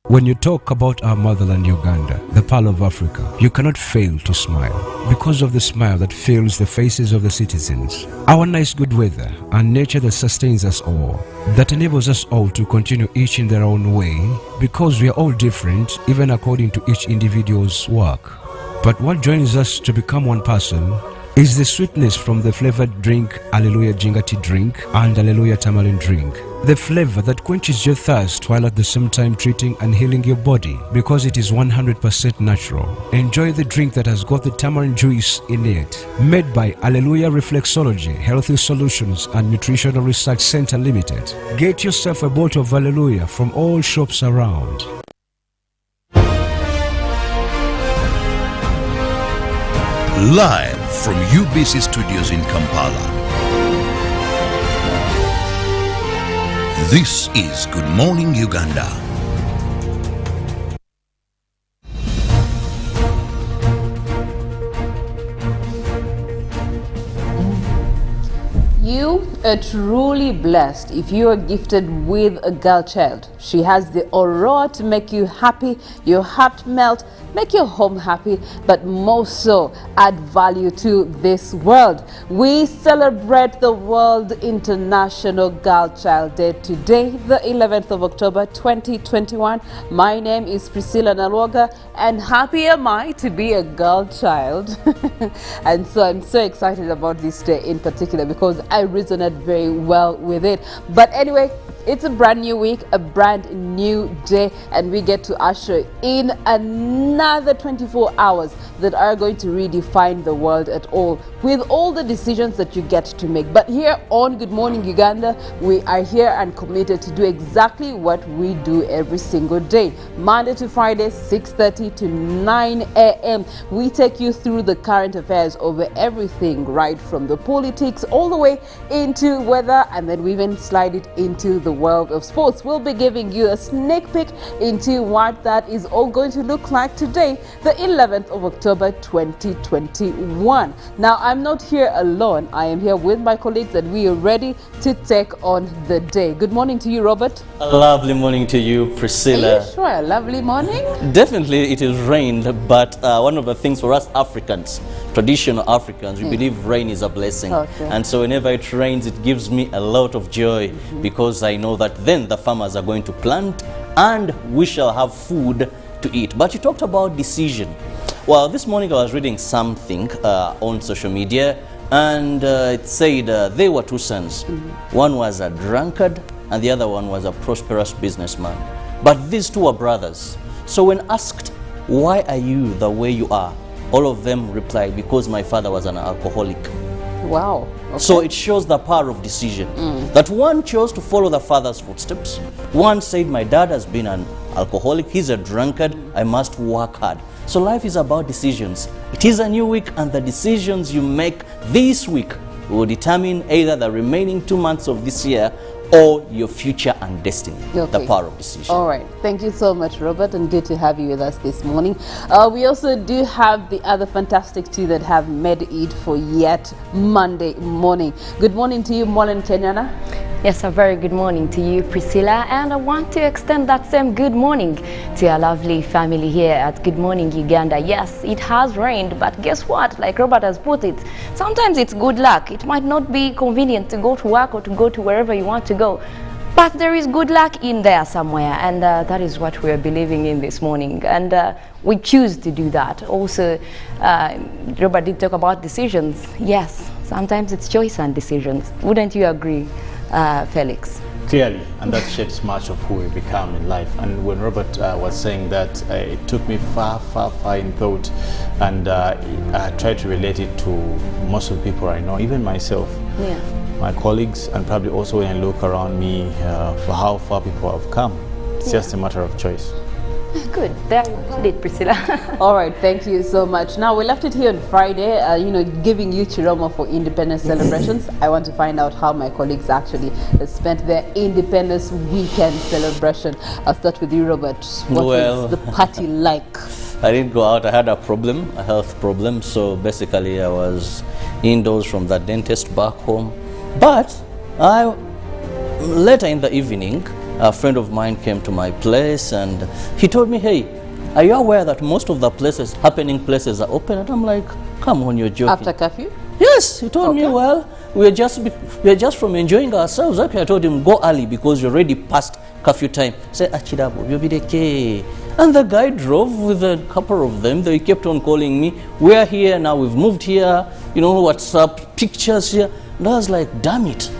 When you talk about our motherland Uganda, the pearl of Africa, you cannot fail to smile because of the smile that fills the faces of the citizens. Our nice good weather and nature that sustains us all, that enables us all to continue each in their own way because we are all different even according to each individual's work. But what joins us to become one person is the sweetness from the flavored drink Alleluia Jingati drink and Alleluia Tamarind drink. The flavor that quenches your thirst while at the same time treating and healing your body because it is 100% natural. Enjoy the drink that has got the tamarind juice in it. Made by Alleluia Reflexology, Healthy Solutions and Nutritional Research Center Limited. Get yourself a bottle of Alleluia from all shops around. Live from UBC Studios in Kampala. This is Good Morning Uganda. You are truly blessed if you are gifted with a girl child. She has the aura to make you happy, your heart melt, make your home happy, but most so add value to this world. We celebrate the World International Girl Child Day today, the 11th of October 2021. My name is Priscilla Nalwoga, and happy am I to be a girl child. And so I'm so excited about this day in particular because I resonate very well with it. But anyway, it's a brand new week, a brand new day, and we get to usher in another 24 hours that are going to redefine the world at all, with all the decisions that you get to make. But here on Good Morning Uganda, we are here and committed to do exactly what we do every single day. Monday to Friday, 6:30 to 9 a.m. We take you through the current affairs over everything, right from the politics all the way into weather, and then we even slide it into the world of sports. We'll be giving you a sneak peek into what that is all going to look like today, the 11th of October 2021. Now, I'm not here alone. I am here with my colleagues and we are ready to take on the day. Good morning to you, Robert. A lovely morning to you, Priscilla. Are you sure? A lovely morning? Definitely it is rained, but one of the things for us Africans, traditional Africans, we believe rain is a blessing. Okay. And so whenever it rains, it gives me a lot of joy because I know that then the farmers are going to plant and we shall have food to eat. But you talked about decision. Well, this morning I was reading something on social media, and it said there were two sons. One was a drunkard and the other one was a prosperous businessman. But these two were brothers. So when asked, why are you the way you are? All of them replied, because my father was an alcoholic. Wow. Okay. So it shows the power of decision. That one chose to follow the father's footsteps. One said, my dad has been an alcoholic, he's a drunkard, I must work hard. So life is about decisions. It is a new week, and the decisions you make this week will determine either the remaining 2 months of this year or your future and destiny. Okay. The power of decision. All right. Thank you so much, Robert, and good to have you with us this morning. We also do have the other fantastic two that have made it for yet Monday morning. Good morning to you, Molen Kenyana. Yes, a very good morning to you, Priscilla, and I want to extend that same good morning to our lovely family here at Good Morning Uganda. Yes, it has rained, but guess what? Like Robert has put it, sometimes it's good luck. It might not be convenient to go to work or to go to wherever you want to go, but there is good luck in there somewhere, and that is what we are believing in this morning, and we choose to do that. Also, Robert did talk about decisions. Yes, sometimes it's choice and decisions. Wouldn't you agree, Felix? Clearly, and that shapes much of who we become in life. And when Robert was saying that, it took me far in thought, and I tried to relate it to most of the people I know, even myself, my colleagues, and probably also when I look around me for how far people have come. It's just a matter of choice. Good. There you did, Priscilla. All right, thank you so much. Now, we left it here on Friday, giving you Kirabo for independence celebrations. I want to find out how my colleagues actually spent their independence weekend celebration. I'll start with you, Robert. What was the party like? I didn't go out. I had a problem, a health problem. So basically, I was indoors from the dentist back home. But later in the evening, a friend of mine came to my place and he told me, hey, are you aware that most of the happening places are open? And I'm like, come on, you're joking. After curfew? Yes, he told me, well, we are just from enjoying ourselves. Okay, I told him, go early because you're already past curfew time. I said, Kirabo, you'll be okay. And the guy drove with a couple of them. They kept on calling me, we're here now, we've moved here, you know, WhatsApp pictures here. And I was like, damn it.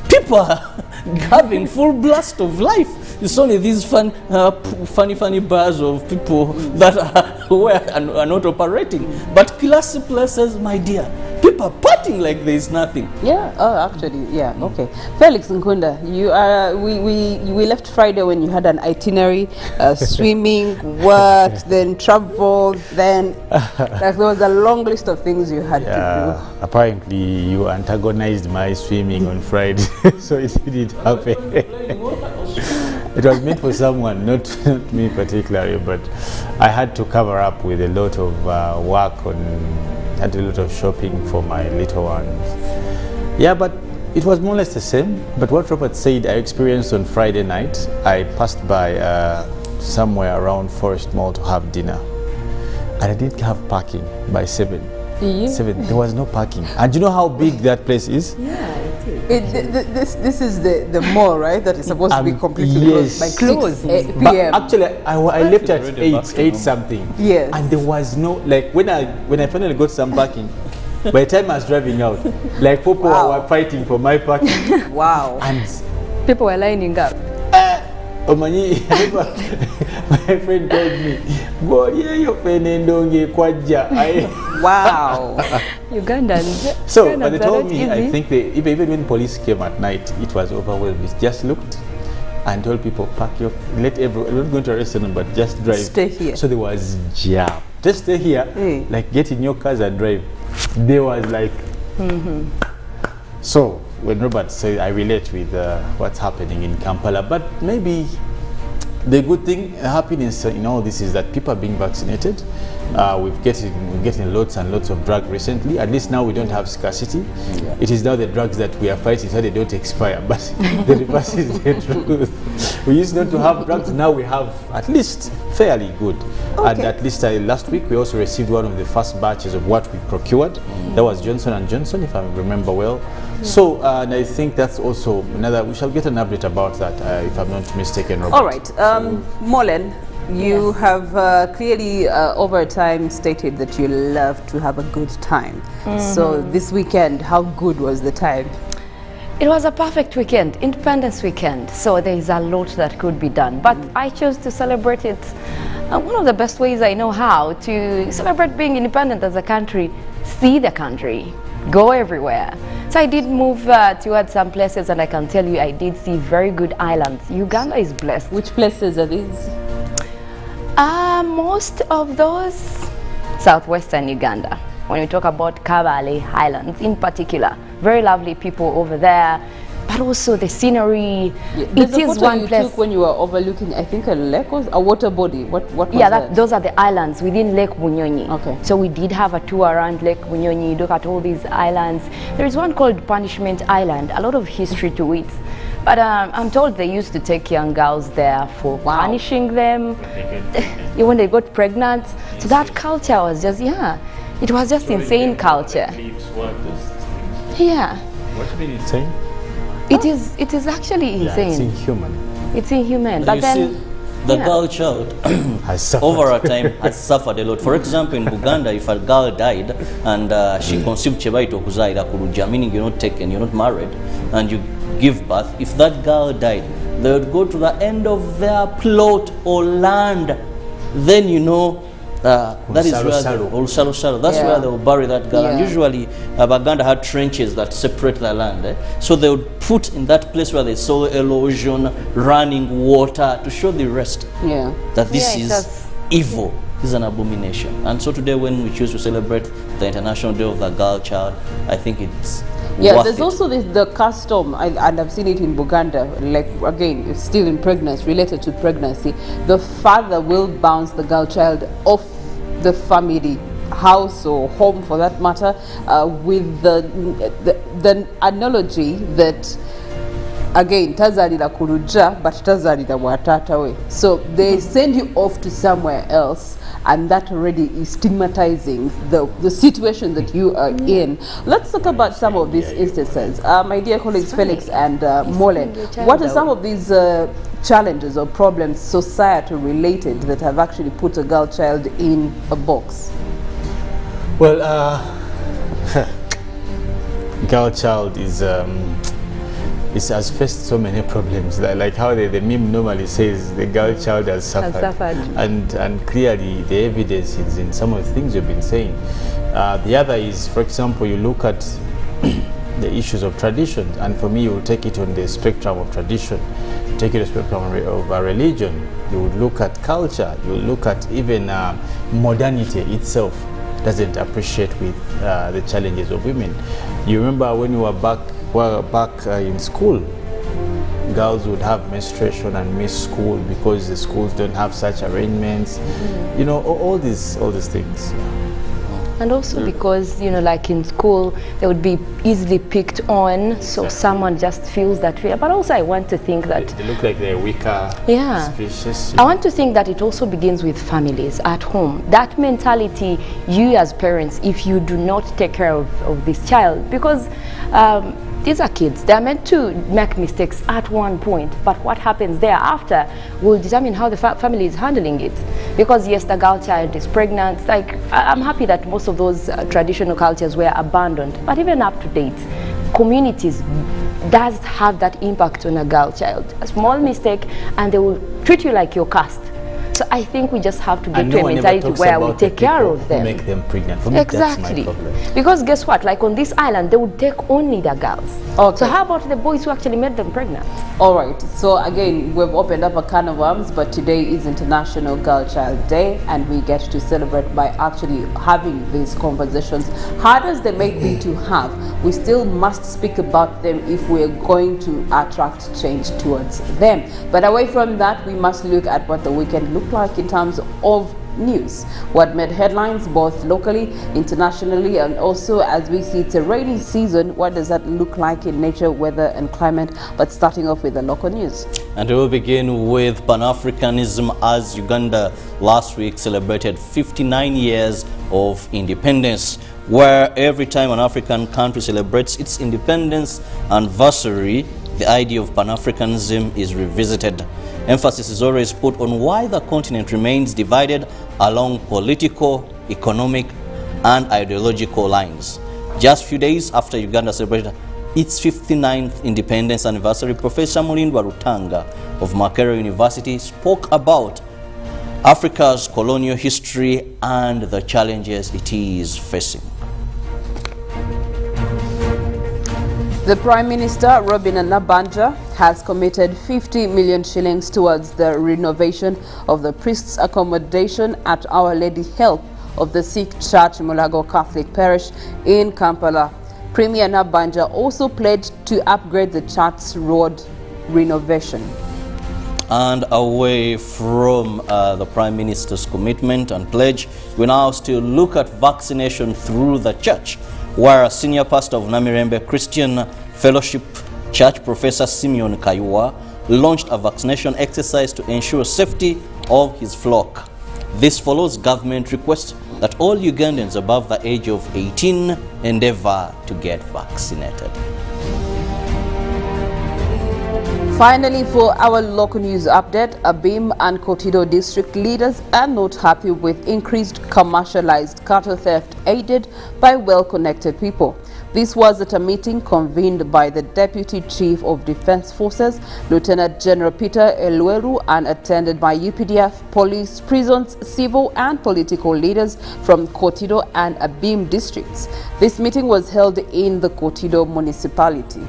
People are having full blast of life. It's only these funny bars of people that are not operating. But classy places, my dear, people are partying like there is nothing. Yeah. Oh, actually, yeah. Okay. Felix Nkunda, you are. We left Friday when you had an itinerary, swimming, work, then travel, then like there was a long list of things you had to do. Apparently, you antagonized my swimming on Friday, so it didn't happen. It was meant for someone, not me particularly, but I had to cover up with a lot of work had a lot of shopping for my little ones. Yeah, but it was more or less the same. But what Robert said I experienced on Friday night, I passed by somewhere around Forest Mall to have dinner. And I didn't have parking by 7. 7. There was no parking. And do you know how big that place is? Yeah. This is the mall, right? That is supposed to be completely yes. by close p.m. But actually, I left at 8 something. Yes. And there was no, like when I finally got some parking, by the time I was driving out, like people were fighting for my parking. Wow. And people were lining up. Omanyi, my friend told me, "Go here, your penendonge kwaja." Wow. Ugandans. So, but they told me, I think even when police came at night, it was overwhelmed. It just looked and told people, "Park your, let everyone. We're not going to arrest them, but just drive. Stay here." So there was jam. Just stay here, like get in your cars and drive. There was like. So when Robert said, I relate with what's happening in Kampala, but maybe the good thing, happiness in all this is that people are being vaccinated. We're getting lots and lots of drugs recently. At least now we don't have scarcity. Yeah. It is now the drugs that we are fighting so they don't expire. But the reverse is the truth. We used not to have drugs. Now we have at least fairly good. Okay. And at least last week we also received one of the first batches of what we procured. That was Johnson & Johnson, if I remember well. So, and I think that's also another, we shall get an update about that, if I'm not mistaken, Robert. All right. Molen, you have clearly over time stated that you love to have a good time. So this weekend, how good was the time? It was a perfect weekend, Independence weekend. So there is a lot that could be done. But I chose to celebrate it. One of the best ways I know how to celebrate being independent as a country, see the country, go everywhere. So I did move towards some places, and I can tell you I did see very good islands. Uganda is blessed. Which places are these? Most of those southwestern Uganda. When we talk about Kabale Highlands in particular, very lovely people over there, but also the scenery. It is one place. Took when you were overlooking, I think, a lake or a water body. What was that? Those are the islands within Lake Bunyonyi. Okay. So we did have a tour around Lake Bunyonyi, look at all these islands. There is one called Punishment Island, a lot of history to it. But I'm told they used to take young girls there for punishing them when they got pregnant. So that culture was just, it was just insane culture. Yeah. What do you mean insane? It is actually insane. It's inhuman. It's inhuman. But then the girl child over a time has suffered a lot. For example, in Uganda, if a girl died and she conceived chebaito kuzaira kuruja, meaning you're not taken, you're not married, and you give birth, if that girl died, they would go to the end of their plot or land. Then you know that is where that's where they will bury that girl. And usually Baganda had trenches that separate the land. So they would put in that place where they saw erosion, running water, to show the rest that this is evil. This is an abomination. And so today, when we choose to celebrate the International Day of the Girl Child, I think it's there's also the custom, and I've seen it in Buganda, like again, it's still in pregnancy, related to pregnancy. The father will bounce the girl child off the family house or home, for that matter, with the analogy that again tazalira ku lujja but tazalira bwa taata we, so they send you off to somewhere else, and that already is stigmatizing the situation that you are in. Let's talk about some of these instances. My dear colleagues Felix and Mole, what are some of these challenges or problems society related that have actually put a girl child in a box? Well, girl child is has faced so many problems, like how the meme normally says the girl child has suffered. And clearly the evidence is in some of the things you've been saying. The other is, for example, you look at the issues of tradition, and for me you will take it on the spectrum of tradition, take it on the spectrum of religion, you would look at culture, you will look at even modernity itself doesn't appreciate with the challenges of women. You remember when you were back in school, girls would have menstruation and miss school because the schools don't have such arrangements. You know, all these things. And also because, you know, like in school, they would be easily picked on, so someone just feels that fear. But also I want to think that they look like they're weaker species. I want to think that it also begins with families at home. That mentality, you as parents, if you do not take care of this child, because these are kids, they're meant to make mistakes at one point, but what happens thereafter will determine how the family is handling it. Because yes, the girl child is pregnant, like I'm happy that most of those traditional cultures were abandoned, but even up to date, communities does have that impact on a girl child. A small mistake and they will treat you like your caste. So I think we just have to get to a mentality where we take care of them. Make them pregnant. For me, exactly. that's my problem. Because guess what? Like on this island, they would take only the girls. Okay. So how about the boys who actually made them pregnant? All right. So again, we've opened up a can of worms, but today is International Girl Child Day, and we get to celebrate by actually having these conversations. Hard as they may be to have, we still must speak about them if we're going to attract change towards them. But away from that, we must look at what the weekend looked like in terms of news. What made headlines both locally, internationally, and also as we see it's a rainy season, what does that look like in nature, weather and climate? But starting off with the local news. And we will begin with Pan-Africanism, as Uganda last week celebrated 59 years of independence, where every time an African country celebrates its independence anniversary, the idea of Pan-Africanism is revisited. Emphasis is always put on why the continent remains divided along political, economic, and ideological lines. Just a few days after Uganda celebrated its 59th independence anniversary, Professor Mulindwa Rutanga of Makerere University spoke about Africa's colonial history and the challenges it is facing. The Prime Minister, Robin Nabanja, has committed 50 million shillings towards the renovation of the priests' accommodation at Our Lady Help of the Sikh Church Mulago Catholic Parish in Kampala. Premier Nabanja also pledged to upgrade the church's road renovation. And away from the Prime Minister's commitment and pledge, we now still look at vaccination through the church, where a senior pastor of Namirembe Christian Fellowship Church, Professor Simeon Kayua, launched a vaccination exercise to ensure safety of his flock. This follows government request that all Ugandans above the age of 18 endeavor to get vaccinated. Finally, for our local news update, Abim and Kotido district leaders are not happy with increased commercialized cattle theft aided by well-connected people. This was at a meeting convened by the Deputy Chief of Defense Forces, Lieutenant General Peter Elweru, and attended by UPDF, police, prisons, civil and political leaders from Kotido and Abim districts. This meeting was held in the Kotido municipality.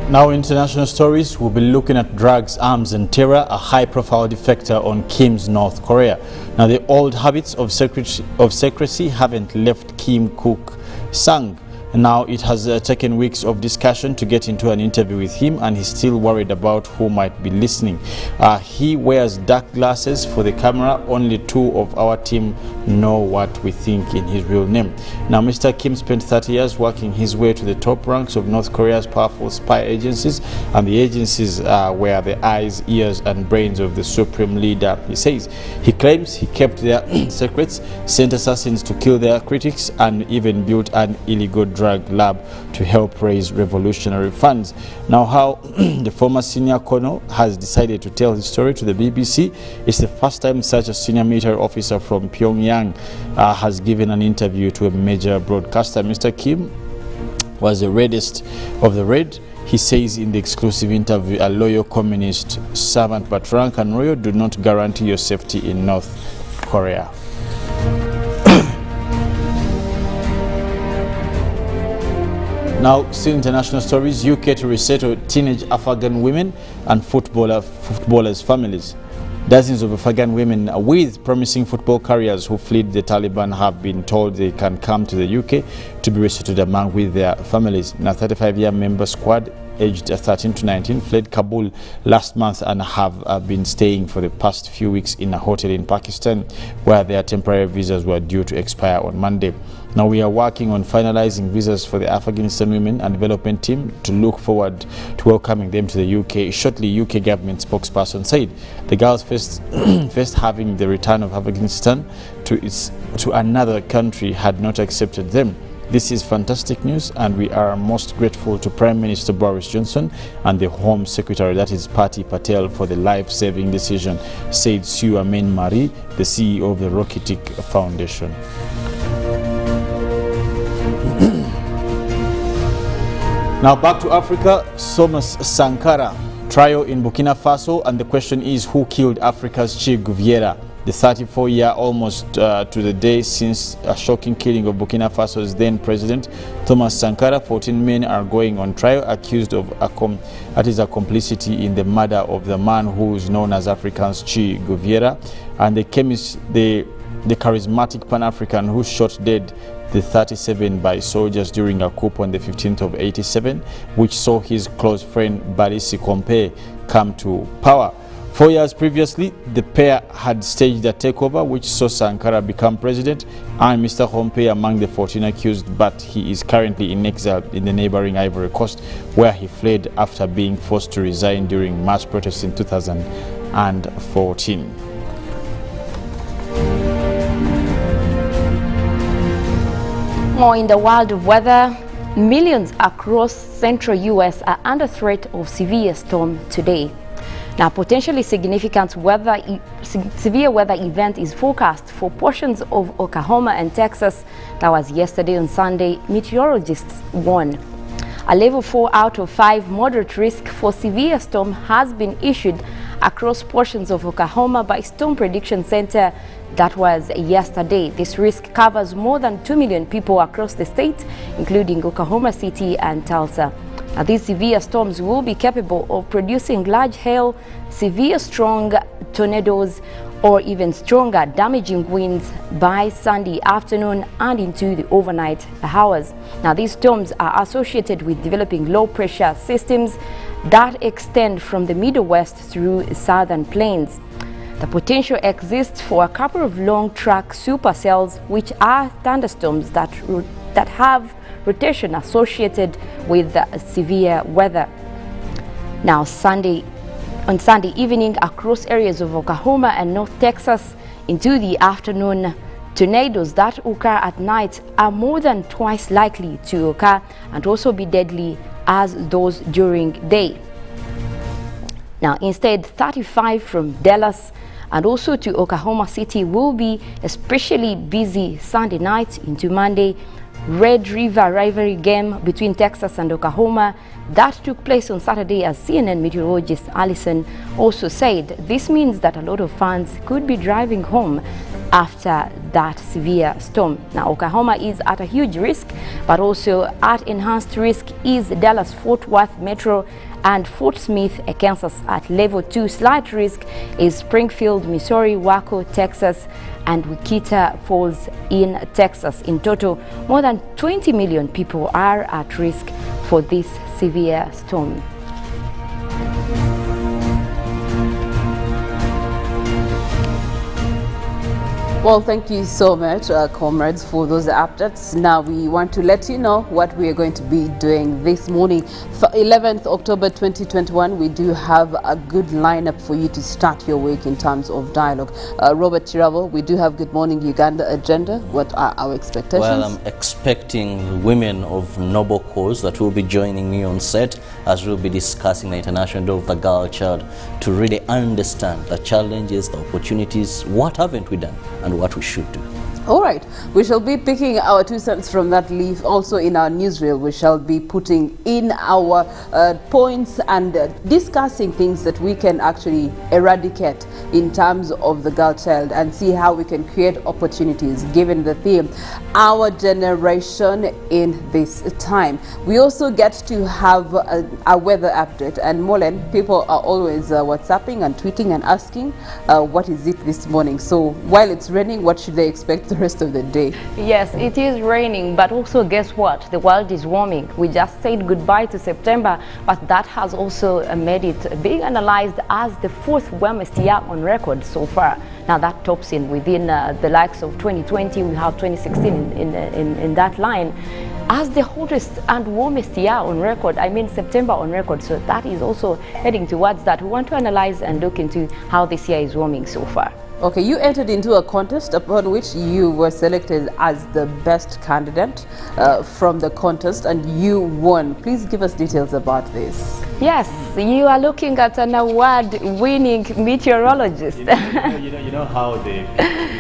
Now, international stories, we'll be looking at drugs, arms and terror, a high-profile defector on Kim's North Korea. Now, the old habits of secrecy haven't left Kim Cook Sang. Now, it has taken weeks of discussion to get into an interview with him, and he's still worried about who might be listening. He wears dark glasses for the camera. Only 2 of our team know what we think in his real name. Now, Mr. Kim spent 30 years working his way to the top ranks of North Korea's powerful spy agencies, and the agencies were the eyes, ears, and brains of the supreme leader, he says. He claims he kept their secrets, sent assassins to kill their critics, and even built an illegal drug lab to help raise revolutionary funds. Now, how the former senior colonel has decided to tell his story to the BBC. It's the first time such a senior military officer from Pyongyang has given an interview to a major broadcaster. Mr. Kim was the reddest of the red. He says in the exclusive interview, a loyal communist servant, but rank and royal do not guarantee your safety in North Korea. Now, still international stories. UK to resettle teenage Afghan women and footballers' families. Dozens of Afghan women with promising football careers who fled the Taliban have been told they can come to the UK to be resettled among with their families. Now, 35-year member squad aged 13 to 19 fled Kabul last month and have been staying for the past few weeks in a hotel in Pakistan, where their temporary visas were due to expire on Monday. Now, we are working on finalizing visas for the Afghanistan Women and Development Team to look forward to welcoming them to the UK. Shortly, UK government spokesperson said the girls first having the return of Afghanistan to another country had not accepted them. This is fantastic news, and we are most grateful to Prime Minister Boris Johnson and the Home Secretary, that is Patti Patel, for the life-saving decision, said Sue Amen Marie, the CEO of the Rokitic Foundation. Now back to Africa. Thomas Sankara trial in Burkina Faso, and the question is, who killed Africa's Che Guevara? The 34-year almost to the day since a shocking killing of Burkina Faso's then president Thomas Sankara. 14 men are going on trial accused of a complicity in the murder of the man who is known as Africa's Che Guevara, and the charismatic Pan-African who shot dead the 37 by soldiers during a coup on the 15th of 87, which saw his close friend Barisi Kompe come to power. 4 years previously, the pair had staged a takeover which saw Sankara become president and Mr. Kompe among the 14 accused, but he is currently in exile in the neighboring Ivory Coast, where he fled after being forced to resign during mass protests in 2014. More in the world of weather, millions across central U.S. are under threat of severe storm today. Now, potentially significant severe weather event is forecast for portions of Oklahoma and Texas. That was yesterday on Sunday, meteorologists warn. A level 4 out of 5 moderate risk for severe storm has been issued across portions of Oklahoma by Storm Prediction Center. That was yesterday. This risk covers more than 2 million people across the state, including Oklahoma City and Tulsa. Now, these severe storms will be capable of producing large hail, severe strong tornadoes, or even stronger damaging winds by Sunday afternoon and into the overnight hours. Now, these storms are associated with developing low pressure systems that extend from the Middle West through southern plains. The potential exists for a couple of long track supercells, which are thunderstorms that have rotation associated with severe weather. Now, on Sunday evening across areas of Oklahoma and North Texas into the afternoon, tornadoes that occur at night are more than twice likely to occur and also be deadly as those during day. Now, instead, 35 from Dallas and also to Oklahoma City will be especially busy Sunday night into Monday. Red River rivalry game between Texas and Oklahoma that took place on Saturday, as CNN meteorologist Allison also said. This means that a lot of fans could be driving home after that severe storm. Now, Oklahoma is at a huge risk, but also at enhanced risk is Dallas-Fort Worth Metro and Fort Smith, Kansas. At level 2 slight risk is Springfield, Missouri, Waco, Texas, and Wichita Falls in Texas. In total, more than 20 million people are at risk for this severe storm. Well, thank you so much, comrades, for those updates. Now we want to let you know what we are going to be doing this morning. For 11th October 2021, we do have a good lineup for you to start your week in terms of dialogue. Robert Kirabo, we do have Good Morning Uganda agenda. What are our expectations? Well, I'm expecting women of noble cause that will be joining me on set as we'll be discussing the International Day of the Girl Child to really understand the challenges, the opportunities, what haven't we done, and what we should do. All right, we shall be picking our 2 cents from that leaf. Also in our newsreel, we shall be putting in our points and discussing things that we can actually eradicate in terms of the girl child and see how we can create opportunities given the theme, our generation in this time. We also get to have a weather update, and Molen, people are always WhatsApping and tweeting and asking what is it this morning. So while it's raining, what should they expect the rest of the day? Yes, it is raining, but also guess what? The world is warming. We just said goodbye to September, but that has also made it being analyzed as the 4th warmest year on record so far. Now that tops in within the likes of 2020, we have 2016 in that line as the hottest and warmest year on record. I mean September on record, so that is also heading towards that. We want to analyze and look into how this year is warming so far. Okay, you entered into a contest upon which you were selected as the best candidate from the contest, and you won. Please give us details about this. Yes, you are looking at an award-winning meteorologist. You know how the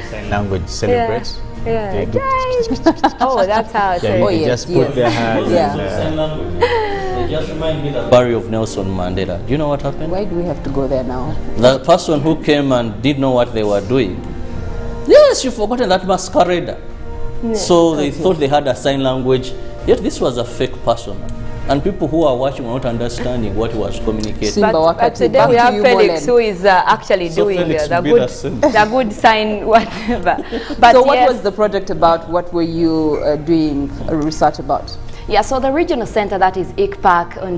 sign language celebrates? Yeah. Oh, that's how it's yeah, you just put their hands. Sign language. They just remind me the story of Nelson Mandela. Do you know what happened? Why do we have to go there now? The person who came and didn't know what they were doing. Yes, you've forgotten that masquerade. Yes, so they thought they had a sign language, yet this was a fake person. And people who are watching were not understanding what he was communicating. But today we have Felix, who is actually doing the good sign, whatever. But so what was the project about? What were you doing research about? Yeah, so the regional center, that is ICPAC, on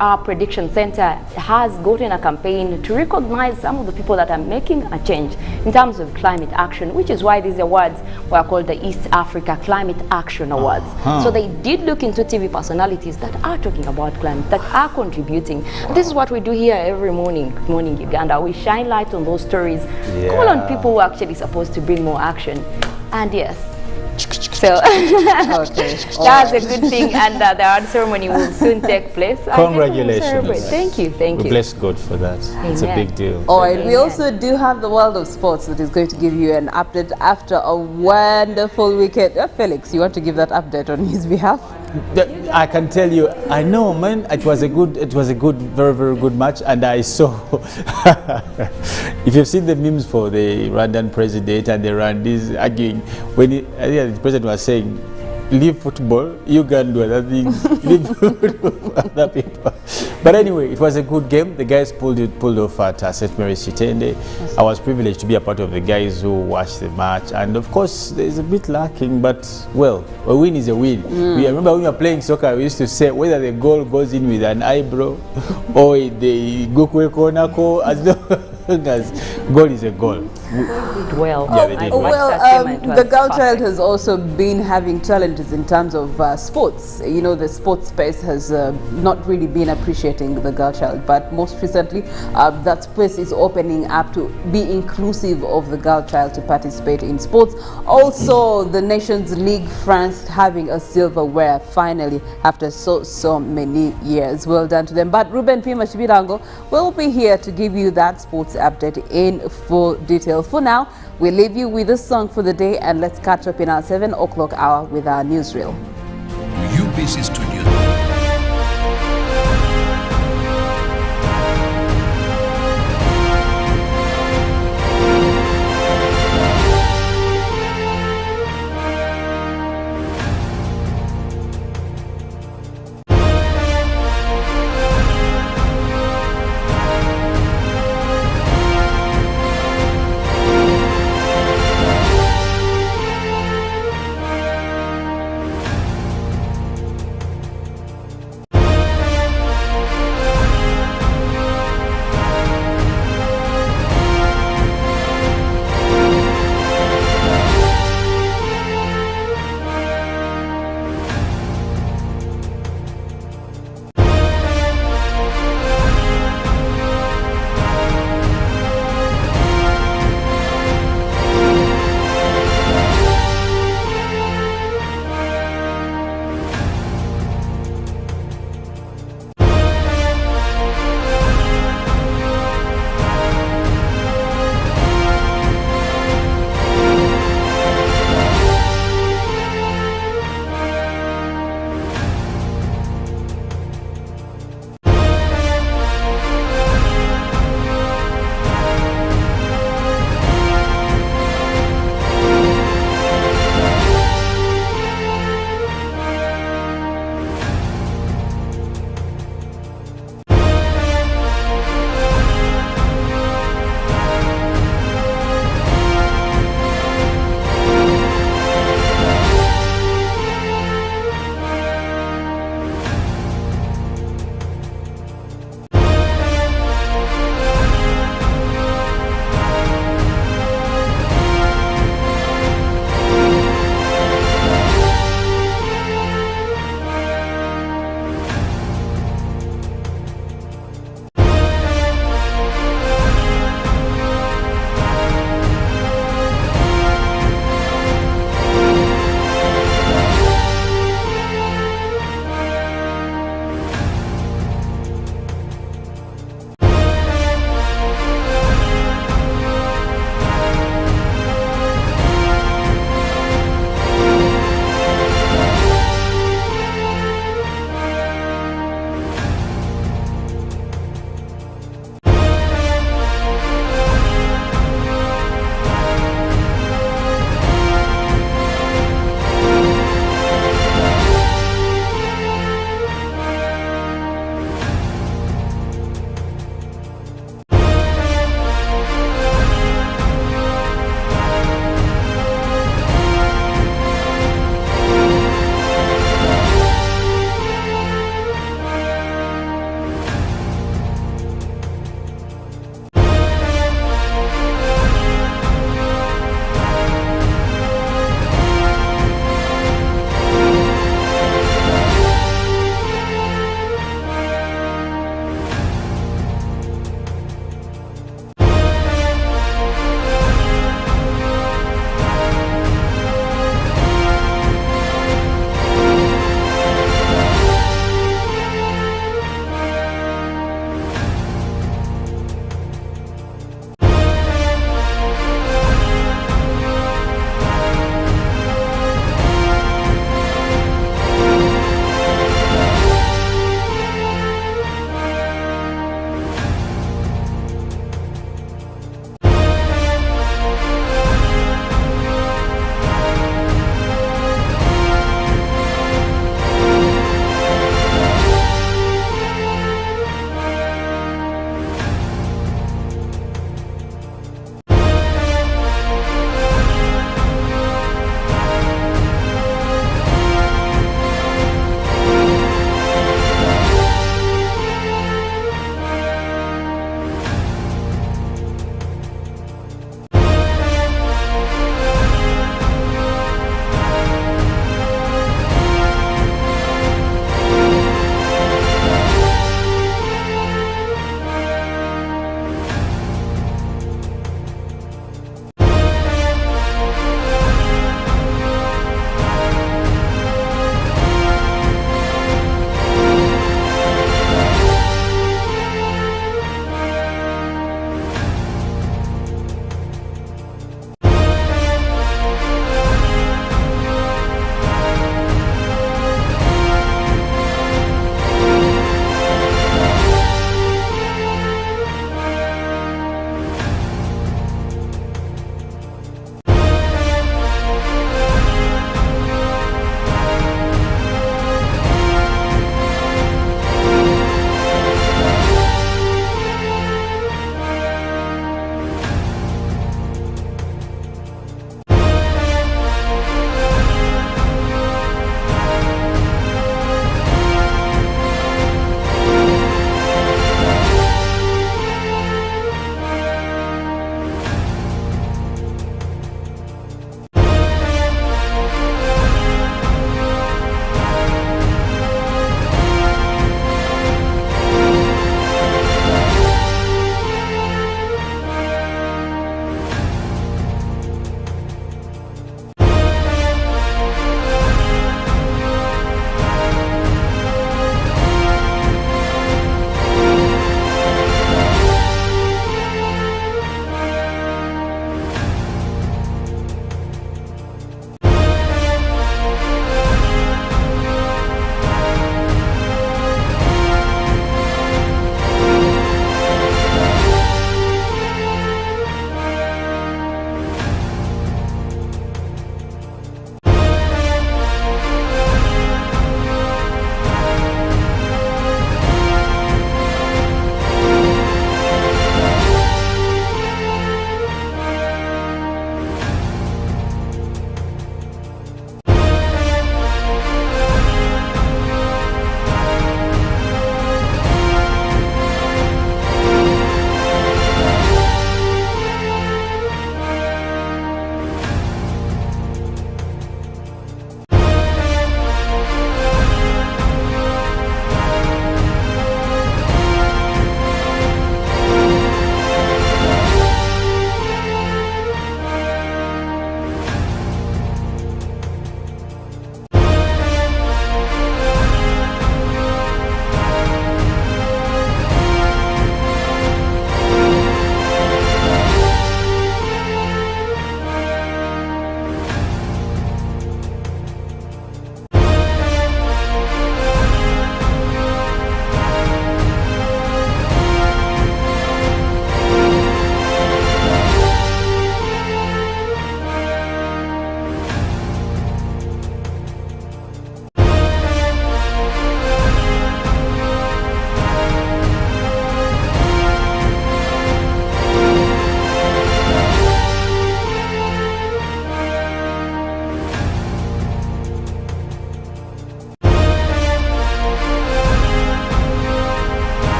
our prediction center, has gotten a campaign to recognize some of the people that are making a change in terms of climate action, which is why these awards were called the East Africa Climate Action Awards. So they did look into TV personalities that are talking about climate, that are contributing. This is what we do here every morning, Good Morning Uganda. We shine light on those stories, call on people who are actually supposed to bring more action. And yes, so okay. That's a good thing, and the award ceremony will soon take place. Congratulations. Thank you. We bless God for that. Amen. It's a big deal. All right, we also do have the world of sports that is going to give you an update after a wonderful weekend. Felix, you want to give that update on his behalf? I can tell you, I know, man, it was a good, very, very good match, and I saw, if you've seen the memes for the Rwandan president and the Rwandese arguing, when the president was saying, leave football, you can do other things, leave football for other people. But anyway, it was a good game. The guys pulled off at St. Mary's Chitende. I was privileged to be a part of the guys who watched the match. And of course, there's a bit lacking, but well, a win is a win. I remember when we were playing soccer, we used to say whether the goal goes in with an eyebrow or the Gokwe Konako, as long as goal is a goal. Well, yeah, they did the girl child has also been having challenges in terms of sports. You know, the sports space has not really been appreciating the girl child, but most recently that space is opening up to be inclusive of the girl child to participate in sports. Also, the Nations League France having a silverware finally after so many years. Well done to them. But Ruben Pima Chibirango will be here to give you that sports update in full detail. For now, we leave you with a song for the day, and let's catch up in our 7 o'clock hour with our newsreel. UBC Studios.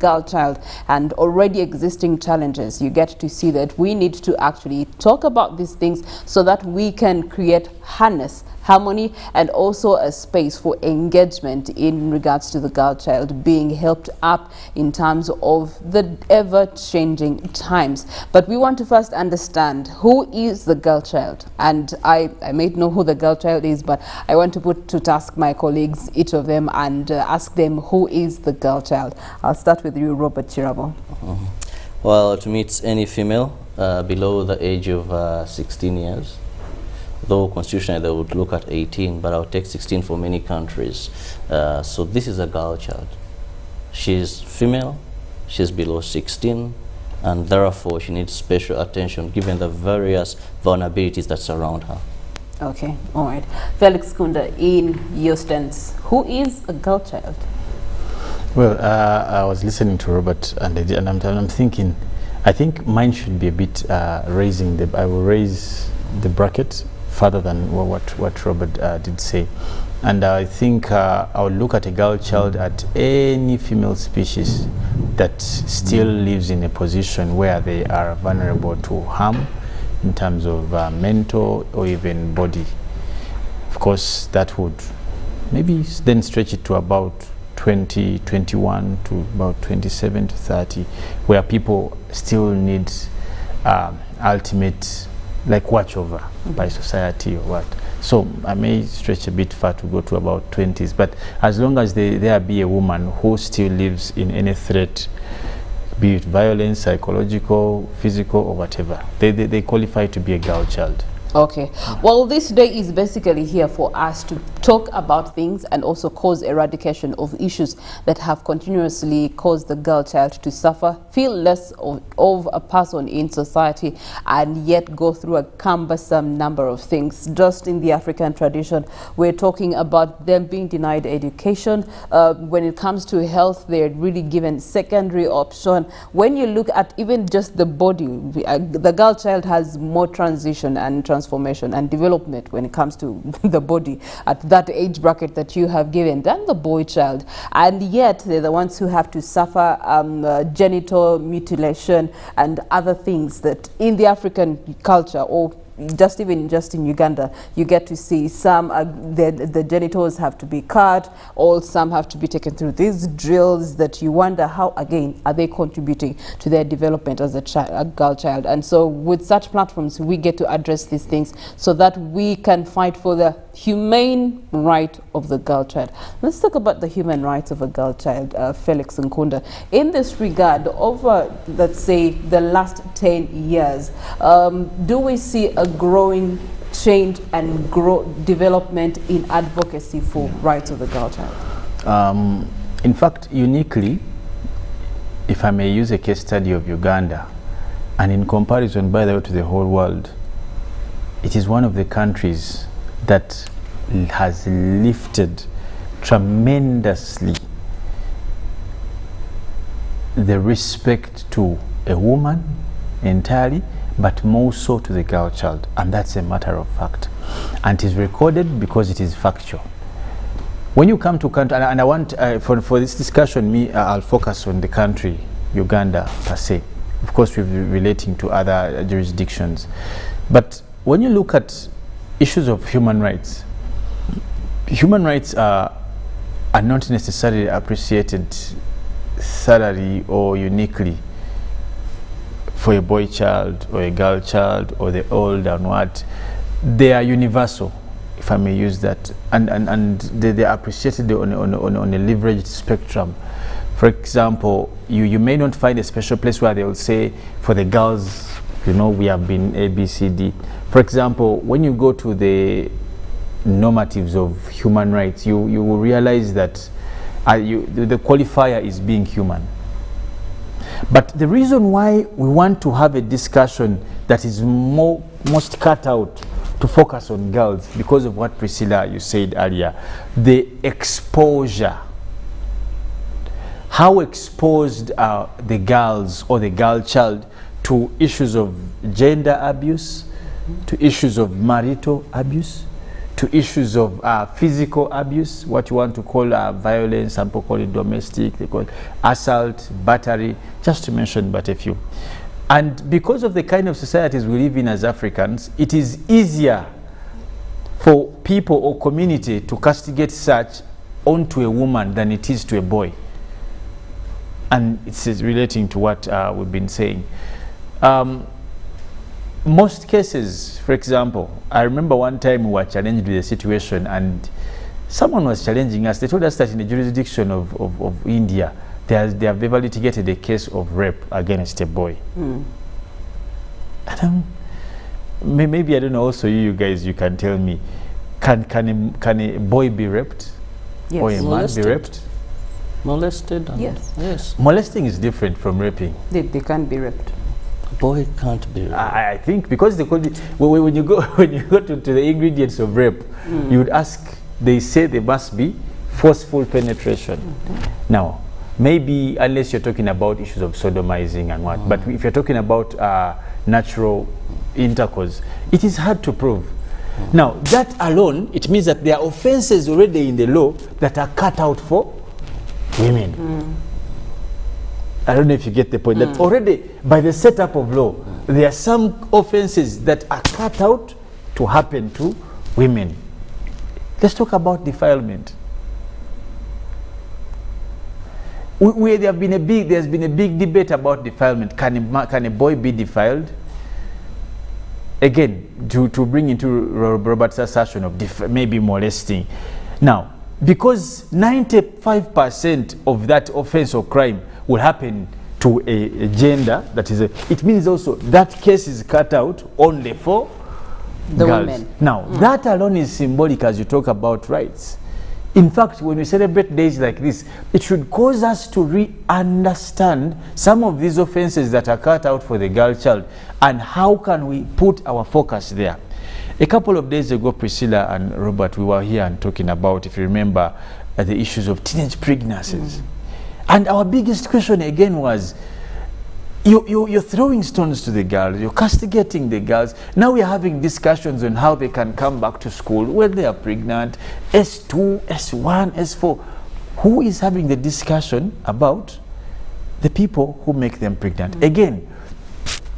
girl child and already existing challenges, you get to see that we need to actually talk about these things so that we can create harmony, and also a space for engagement in regards to the girl child being helped up in terms of the ever-changing times. But we want to first understand who is the girl child. And I may know who the girl child is, but I want to put to task my colleagues, each of them, and ask them who is the girl child. I'll start with you, Robert Kirabo. Well, to me, it's any female below the age of 16 years. Though constitutionally they would look at 18, but I'll take 16 for many countries. So this is a girl child. She's female, she's below 16, and therefore she needs special attention given the various vulnerabilities that surround her. Okay, all right. Felix Nkunda, in your stance, who is a girl child? Well, I was listening to Robert and I'm thinking, I think mine should be a bit raising the, I will raise the bracket further than what Robert did say. And I think I would look at a girl child at any female species that still lives in a position where they are vulnerable to harm in terms of mental or even body. Of course, that would maybe then stretch it to about 20, 21 to about 27 to 30, where people still need ultimate watch over by society or what. So I may stretch a bit far to go to about 20s, but as long as there be a woman who still lives in any threat, be it violence, psychological, physical, or whatever, they qualify to be a girl child. Okay. Well, this day is basically here for us to talk about things and also cause eradication of issues that have continuously caused the girl child to suffer, feel less of a person in society, and yet go through a cumbersome number of things. Just in the African tradition, we're talking about them being denied education. When it comes to health, they're really given secondary option. When you look at even just the body, the girl child has more transition and transformation and development when it comes to the body at that age bracket that you have given than the boy child, and yet they're the ones who have to suffer genital mutilation and other things that in the African culture, or just in Uganda, you get to see some the genitals have to be cut, or some have to be taken through these drills that you wonder how again are they contributing to their development as a girl child. And so with such platforms we get to address these things so that we can fight for the humane right of the girl child. Let's talk about the human rights of a girl child. Felix Nkunda, in this regard, over let's say the last 10 years, do we see a growing change and development in advocacy for rights of the girl child? In fact, uniquely, if I may use a case study of Uganda, and in comparison, by the way, to the whole world, it is one of the countries that has lifted tremendously the respect to a woman entirely, but more so to the girl child, and that's a matter of fact, and it is recorded because it is factual. When you come to country, and I want for this discussion, I'll focus on the country Uganda per se. Of course, we're relating to other jurisdictions, but when you look at issues of human rights are not necessarily appreciated thoroughly or uniquely for a boy child or a girl child or the old and what. They are universal, if I may use that, and they are appreciated on a leveraged spectrum. For example, you may not find a special place where they will say for the girls, you know, we have been A, B, C, D. For example, when you go to the normatives of human rights, you will realize that the qualifier is being human. But the reason why we want to have a discussion that is most cut out to focus on girls, because of what Priscilla you said earlier, the exposure. How exposed are the girls or the girl child to issues of gender abuse, to issues of marital abuse, to issues of physical abuse, what you want to call violence, some people call it domestic, they call it assault, battery, just to mention but a few. And because of the kind of societies we live in as Africans, it is easier for people or community to castigate such onto a woman than it is to a boy. And it's relating to what we've been saying. Most cases, for example, I remember one time we were challenged with a situation and someone was challenging us. They told us that in the jurisdiction of India, they have ever litigated a case of rape against a boy. Maybe I don't know, also you guys, you can tell me, can a boy be raped? Yes. Or a man be raped? Molested? Yes. Yes. Molesting is different from raping. They can't be raped. Boy can't be raped. I think because they call it, when you go to the ingredients of rape, you would ask, they say they must be forceful penetration. Now, maybe unless you're talking about issues of sodomizing and what, but if you're talking about natural intercourse, it is hard to prove. Now, that alone, it means that there are offenses already in the law that are cut out for women. I don't know if you get the point. That already, by the setup of law, there are some offenses that are cut out to happen to women. Let's talk about defilement. There's been a big debate about defilement. Can a boy be defiled? Again, to bring into Robert's assertion of maybe molesting. Now, because 95% of that offense or crime will happen to a gender, that is, it means also that case is cut out only for the girls. women. Now, that alone is symbolic as you talk about rights. In fact, when we celebrate days like this, it should cause us to re-understand some of these offenses that are cut out for the girl child and how can we put our focus there. A couple of days ago, Priscilla and Robert, we were here and talking about, if you remember, the issues of teenage pregnancies. And our biggest question again was, you're throwing stones to the girls, you're castigating the girls. Now we are having discussions on how they can come back to school when they are pregnant, S2, S1, S4. Who is having the discussion about the people who make them pregnant? Again,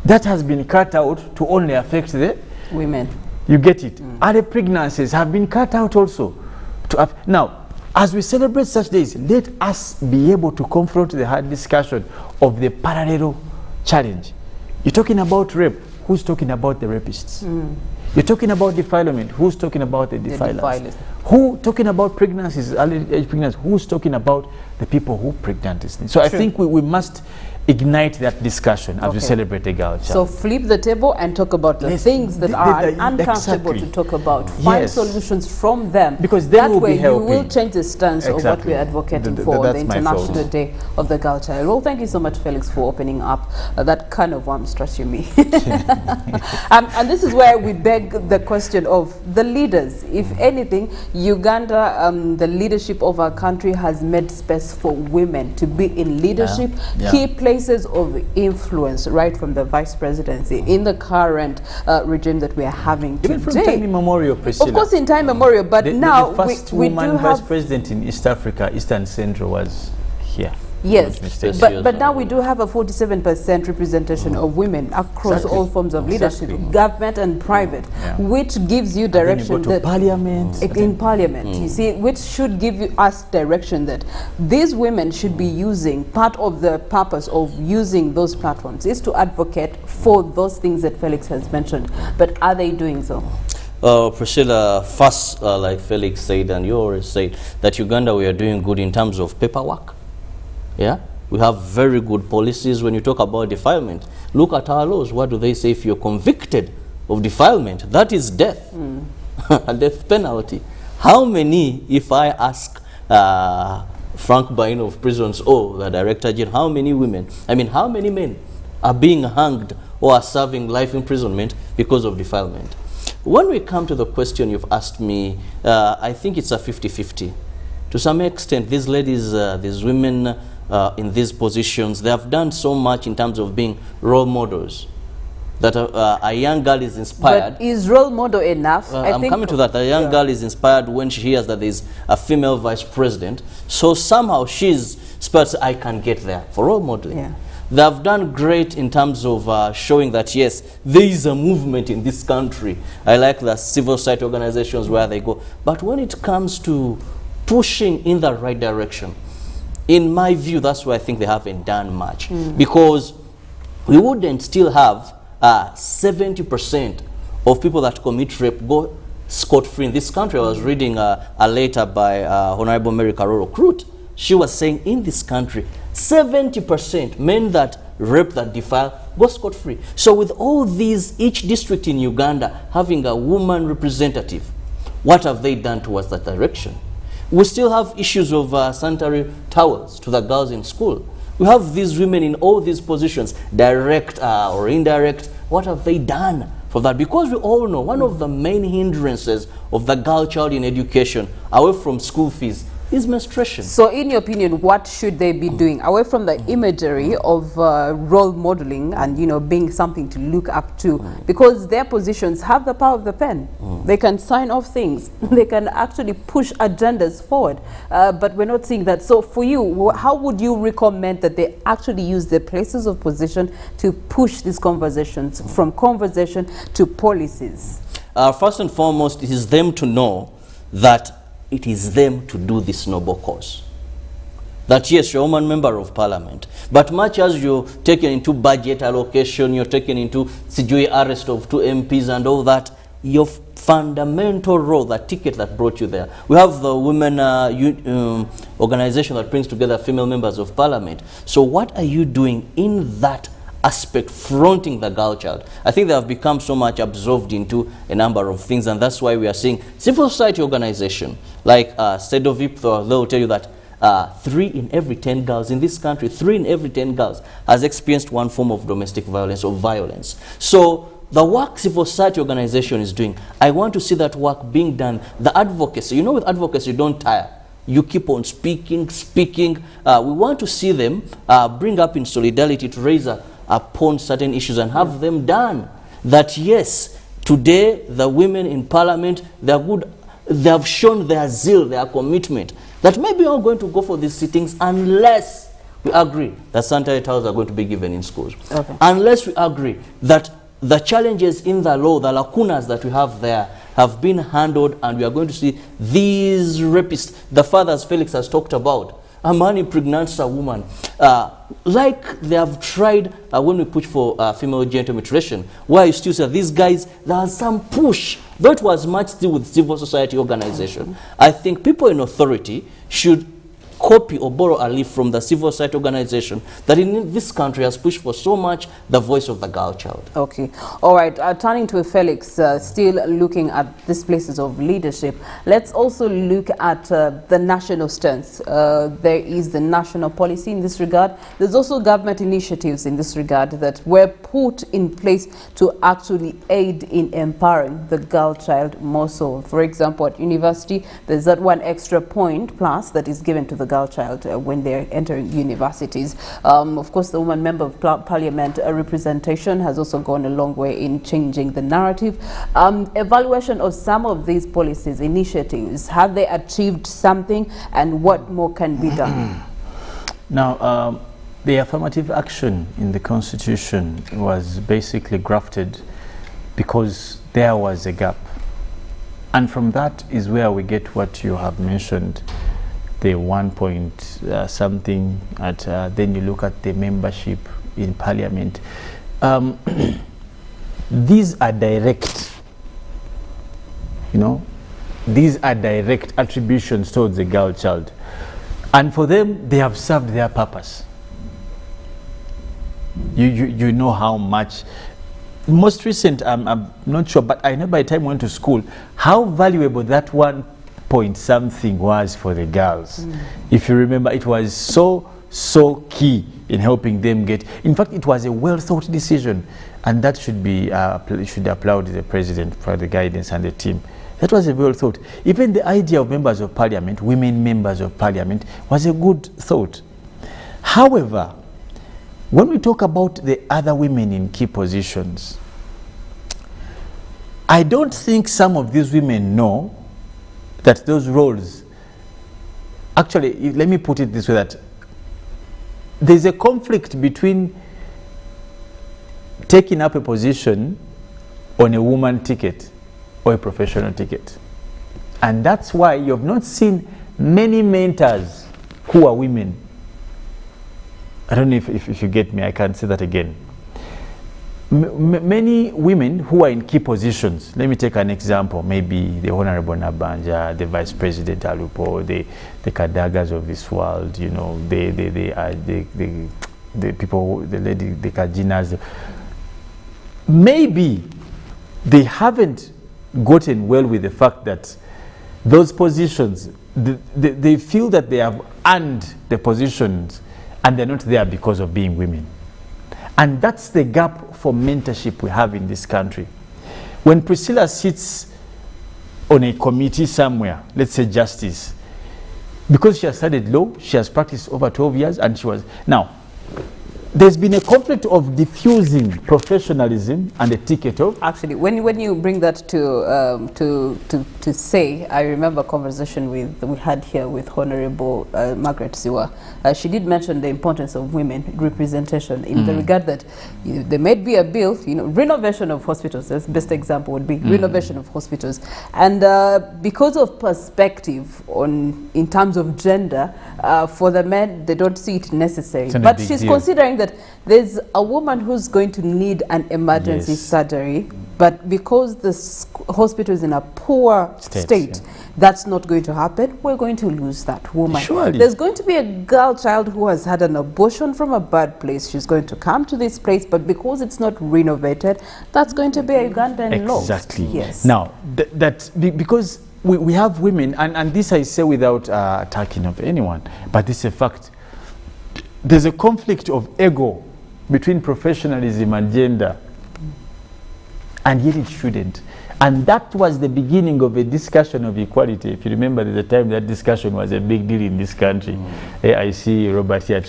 that has been cut out to only affect the women. You get it? Other pregnancies have been cut out also. Now, as we celebrate such days, let us be able to confront the hard discussion of the parallel challenge. You're talking about rape, who's talking about the rapists? You're talking about defilement, who's talking about the defilers? Who talking about pregnancies, early age pregnancies, who's talking about the people who pregnant this thing? So I think we must ignite that discussion as we celebrate the girl child. So flip the table and talk about the things that are uncomfortable to talk about. Find solutions from them. Because that way you will change the stance of what we're advocating for the International Day of the Girl Child. Well, thank you so much, Felix, for opening up that kind of stress you me. And this is where we beg the question of the leaders. If anything, Uganda, the leadership of our country has made space for women to be in leadership, key places of influence, right from the vice presidency in the current regime that we are having today. Even from time immemorial, Priscilla. Of course, in time immemorial, but now the first we woman do vice have president in East Africa, Eastern Central, was here. Yes, but now we do have a 47% representation of women across all forms of leadership, government and private, which gives you direction that parliament, in parliament, you see, which should give us direction that these women should be using. Part of the purpose of using those platforms is to advocate for those things that Felix has mentioned. But are they doing so? Priscilla, first, like Felix said, and you already said, that Uganda, we are doing good in terms of paperwork. Yeah, we have very good policies when you talk about defilement. Look at our laws. What do they say? If you're convicted of defilement, that is death, a death penalty. How many, if I ask Frank Bain of Prisons or the Director General, how many women, how many men are being hanged or are serving life imprisonment because of defilement? When we come to the question you've asked me, I think it's a 50-50. To some extent, these ladies, these women in these positions, they have done so much in terms of being role models that a young girl is inspired. But is role model enough? I'm coming to that. A young girl is inspired when she hears that there's a female vice president. So somehow she's inspired, I can get there for role modeling. Yeah. They've done great in terms of showing that, yes, there is a movement in this country. I like the civil society organizations where they go. But when it comes to pushing in the right direction, in my view, that's where I think they haven't done much. Because we wouldn't still have 70% of people that commit rape go scot-free in this country. I was reading a letter by Honorable Mary Karoro Krut. She was saying in this country, 70% men that rape, that defile, go scot-free. So with all these, each district in Uganda having a woman representative, what have they done towards that direction? We still have issues of sanitary towels to the girls in school. We have these women in all these positions, direct or indirect. What have they done for that? Because we all know one of the main hindrances of the girl child in education, away from school fees, is menstruation. So in your opinion, what should they be doing away from the imagery of role modeling and, you know, being something to look up to? Because their positions have the power of the pen. They can sign off things. They can actually push agendas forward. But we're not seeing that. So for you, how would you recommend that they actually use their places of position to push these conversations from conversation to policies? First and foremost, it is them to know that it is them to do this noble cause. That yes, you're a woman member of parliament, but much as you're taken into budget allocation, you're taken into CJA arrest of 2 MPs and all that, your fundamental role, that ticket that brought you there. We have the women organization that brings together female members of parliament. So what are you doing in that aspect, fronting the girl child? I think they have become so much absorbed into a number of things, and that's why we are seeing civil society organization like Sedovip, they'll tell you that 3 in every 10 girls in this country, 3 in every 10 girls has experienced one form of domestic violence or violence. So the work civil society organization is doing, I want to see that work being done. The advocacy, you know, with advocacy you don't tire. You keep on speaking. We want to see them bring up in solidarity to raise upon certain issues and have them done. That yes, today the women in parliament, they're good, they have shown their zeal, their commitment, that maybe we're not going to go for these sittings unless we agree that sanitary towels are going to be given in schools. Okay. Unless we agree that the challenges in the law, the lacunas that we have there, have been handled, and we are going to see these rapists, the fathers Felix has talked about, a man impregnates a woman. Like they have tried when we push for female genital mutilation, where you still say these guys, there was some push, though it was much still with civil society organization. I think people in authority should copy or borrow a leaf from the civil society organization that in this country has pushed for so much the voice of the girl child. Okay. All right. Turning to Felix, still looking at these places of leadership, let's also look at the national stance. There is the national policy in this regard. There's also government initiatives in this regard that were put in place to actually aid in empowering the girl child more so. For example, at university, there's that 1 extra point plus that is given to the girl child when they're entering universities. Of course, the woman member of parliament representation has also gone a long way in changing the narrative. Evaluation of some of these policies, initiatives, have they achieved something, and what more can be done? Now, the affirmative action in the Constitution was basically grafted because there was a gap. And from that is where we get what you have mentioned, the 1 point something at then you look at the membership in parliament. These are direct, you know, these are direct attributions towards the girl child, and for them they have served their purpose. You know how much. Most recent, I'm not sure, but I know by the time I went to school how valuable that 1 point something was for the girls. If you remember, it was so key in helping them get. In fact, it was a well thought decision, and that should be should applaud the president for the guidance and the team. That was a well thought. Even the idea of members of parliament, women members of parliament, was a good thought. However, when we talk about the other women in key positions, I don't think some of these women know that those roles, actually, let me put it this way, that there's a conflict between taking up a position on a woman ticket or a professional ticket. And that's why you have not seen many mentors who are women. I don't know if you get me, I can't say that again. Many women who are in key positions, let me take an example, maybe the Honorable Nabanja, the Vice President Alupo, the Kadagas of this world, you know, the people, the lady, the Kajinas. Maybe they haven't gotten well with the fact that those positions, they feel that they have earned the positions and they're not there because of being women. And that's the gap for mentorship we have in this country. When Priscilla sits on a committee somewhere, let's say justice, because she has studied law, she has practiced over 12 years, and she was... Now, there's been a conflict of diffusing professionalism and the ticket of... Actually, when you bring that to say, I remember a conversation we had here with Honorable Margaret Siwa. She did mention the importance of women representation in the regard that there may be a bill, you know, renovation of hospitals. The best example would be renovation of hospitals, and because of perspective in terms of gender, for the men they don't see it necessary. But she's considering that there's a woman who's going to need an emergency surgery, but because the hospital is in a poor state, that's not going to happen. We're going to lose that woman. Surely. There's going to be a girl child who has had an abortion from a bad place. She's going to come to this place, but because it's not renovated, that's going to be a Ugandan law. Exactly. Yes. Now, because we have women, and this I say without attacking of anyone, but this is a fact. There's a conflict of ego between professionalism and gender, and yet it shouldn't. And that was the beginning of a discussion of equality. If you remember, there's a time that discussion was a big deal in this country. I see Robert here.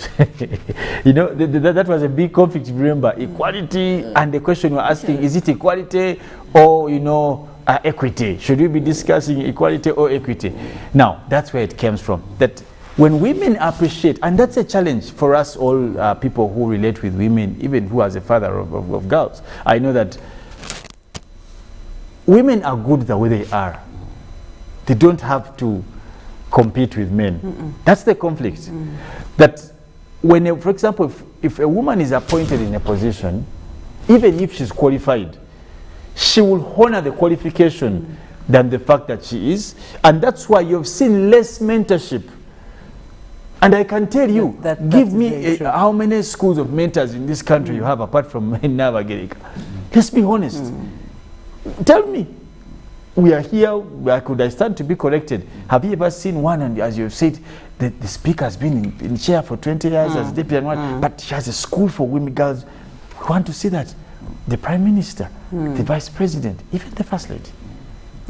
You know, that was a big conflict. Remember, equality, and the question we're asking, is it equality or, you know, equity? Should we be discussing equality or equity? Now, that's where it comes from. That when women appreciate, and that's a challenge for us all people who relate with women, even who as a father of girls. I know that women are good the way they are. They don't have to compete with men. That's the conflict. That when, for example, if a woman is appointed in a position, even if she's qualified, she will honor the qualification than the fact that she is. And that's why you've seen less mentorship. And I can tell you, give me how many schools of mentors in this country you have apart from Nalwoga. Let's be honest. Tell me, we are here, where could I stand to be corrected? Have you ever seen one, and as you've said, the speaker has been in chair for 20 years as deputy, but she has a school for women girls. We want to see that. The Prime Minister, the Vice President, even the First Lady.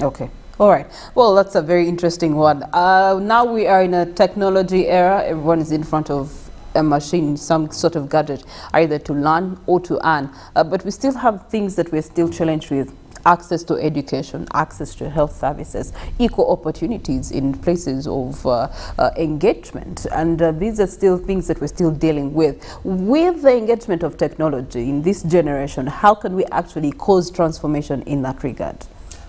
Okay. All right. Well, that's a very interesting one. Now we are in a technology era. Everyone is in front of a machine, some sort of gadget, either to learn or to earn. But we still have things that we're still challenged with. Access to education, access to health services, equal opportunities in places of engagement. And these are still things that we're still dealing with. With the engagement of technology in this generation, how can we actually cause transformation in that regard?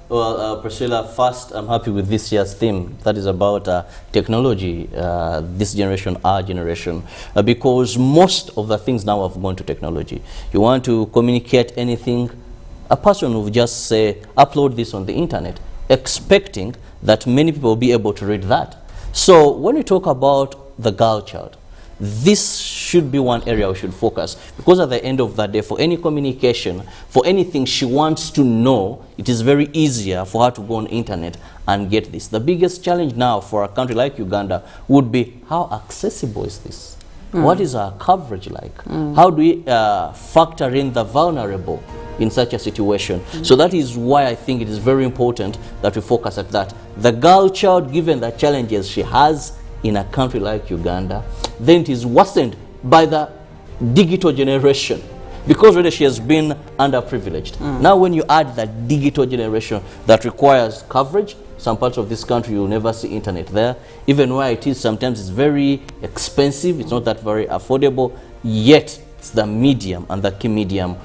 Well, Priscilla, first, I'm happy with this year's theme. That is about technology, this generation, our generation. Because most of the things now have gone to technology. You want to communicate anything, a person will just say, upload this on the internet, expecting that many people will be able to read that. So when we talk about the girl child, this should be one area we should focus, because at the end of the day, for any communication, for anything she wants to know, it is very easier for her to go on the internet and get this. The biggest challenge now for a country like Uganda would be, how accessible is this? What is our coverage like? How do we factor in the vulnerable in such a situation? So that is why I think it is very important that we focus at that. The girl child, given the challenges she has in a country like Uganda, then it is worsened by the digital generation. because really she has been underprivileged. Now when you add that digital generation that requires coverage, some parts of this country you'll never see internet there. Even where it is, sometimes it's very expensive, it's not that very affordable, yet it's the medium and the key medium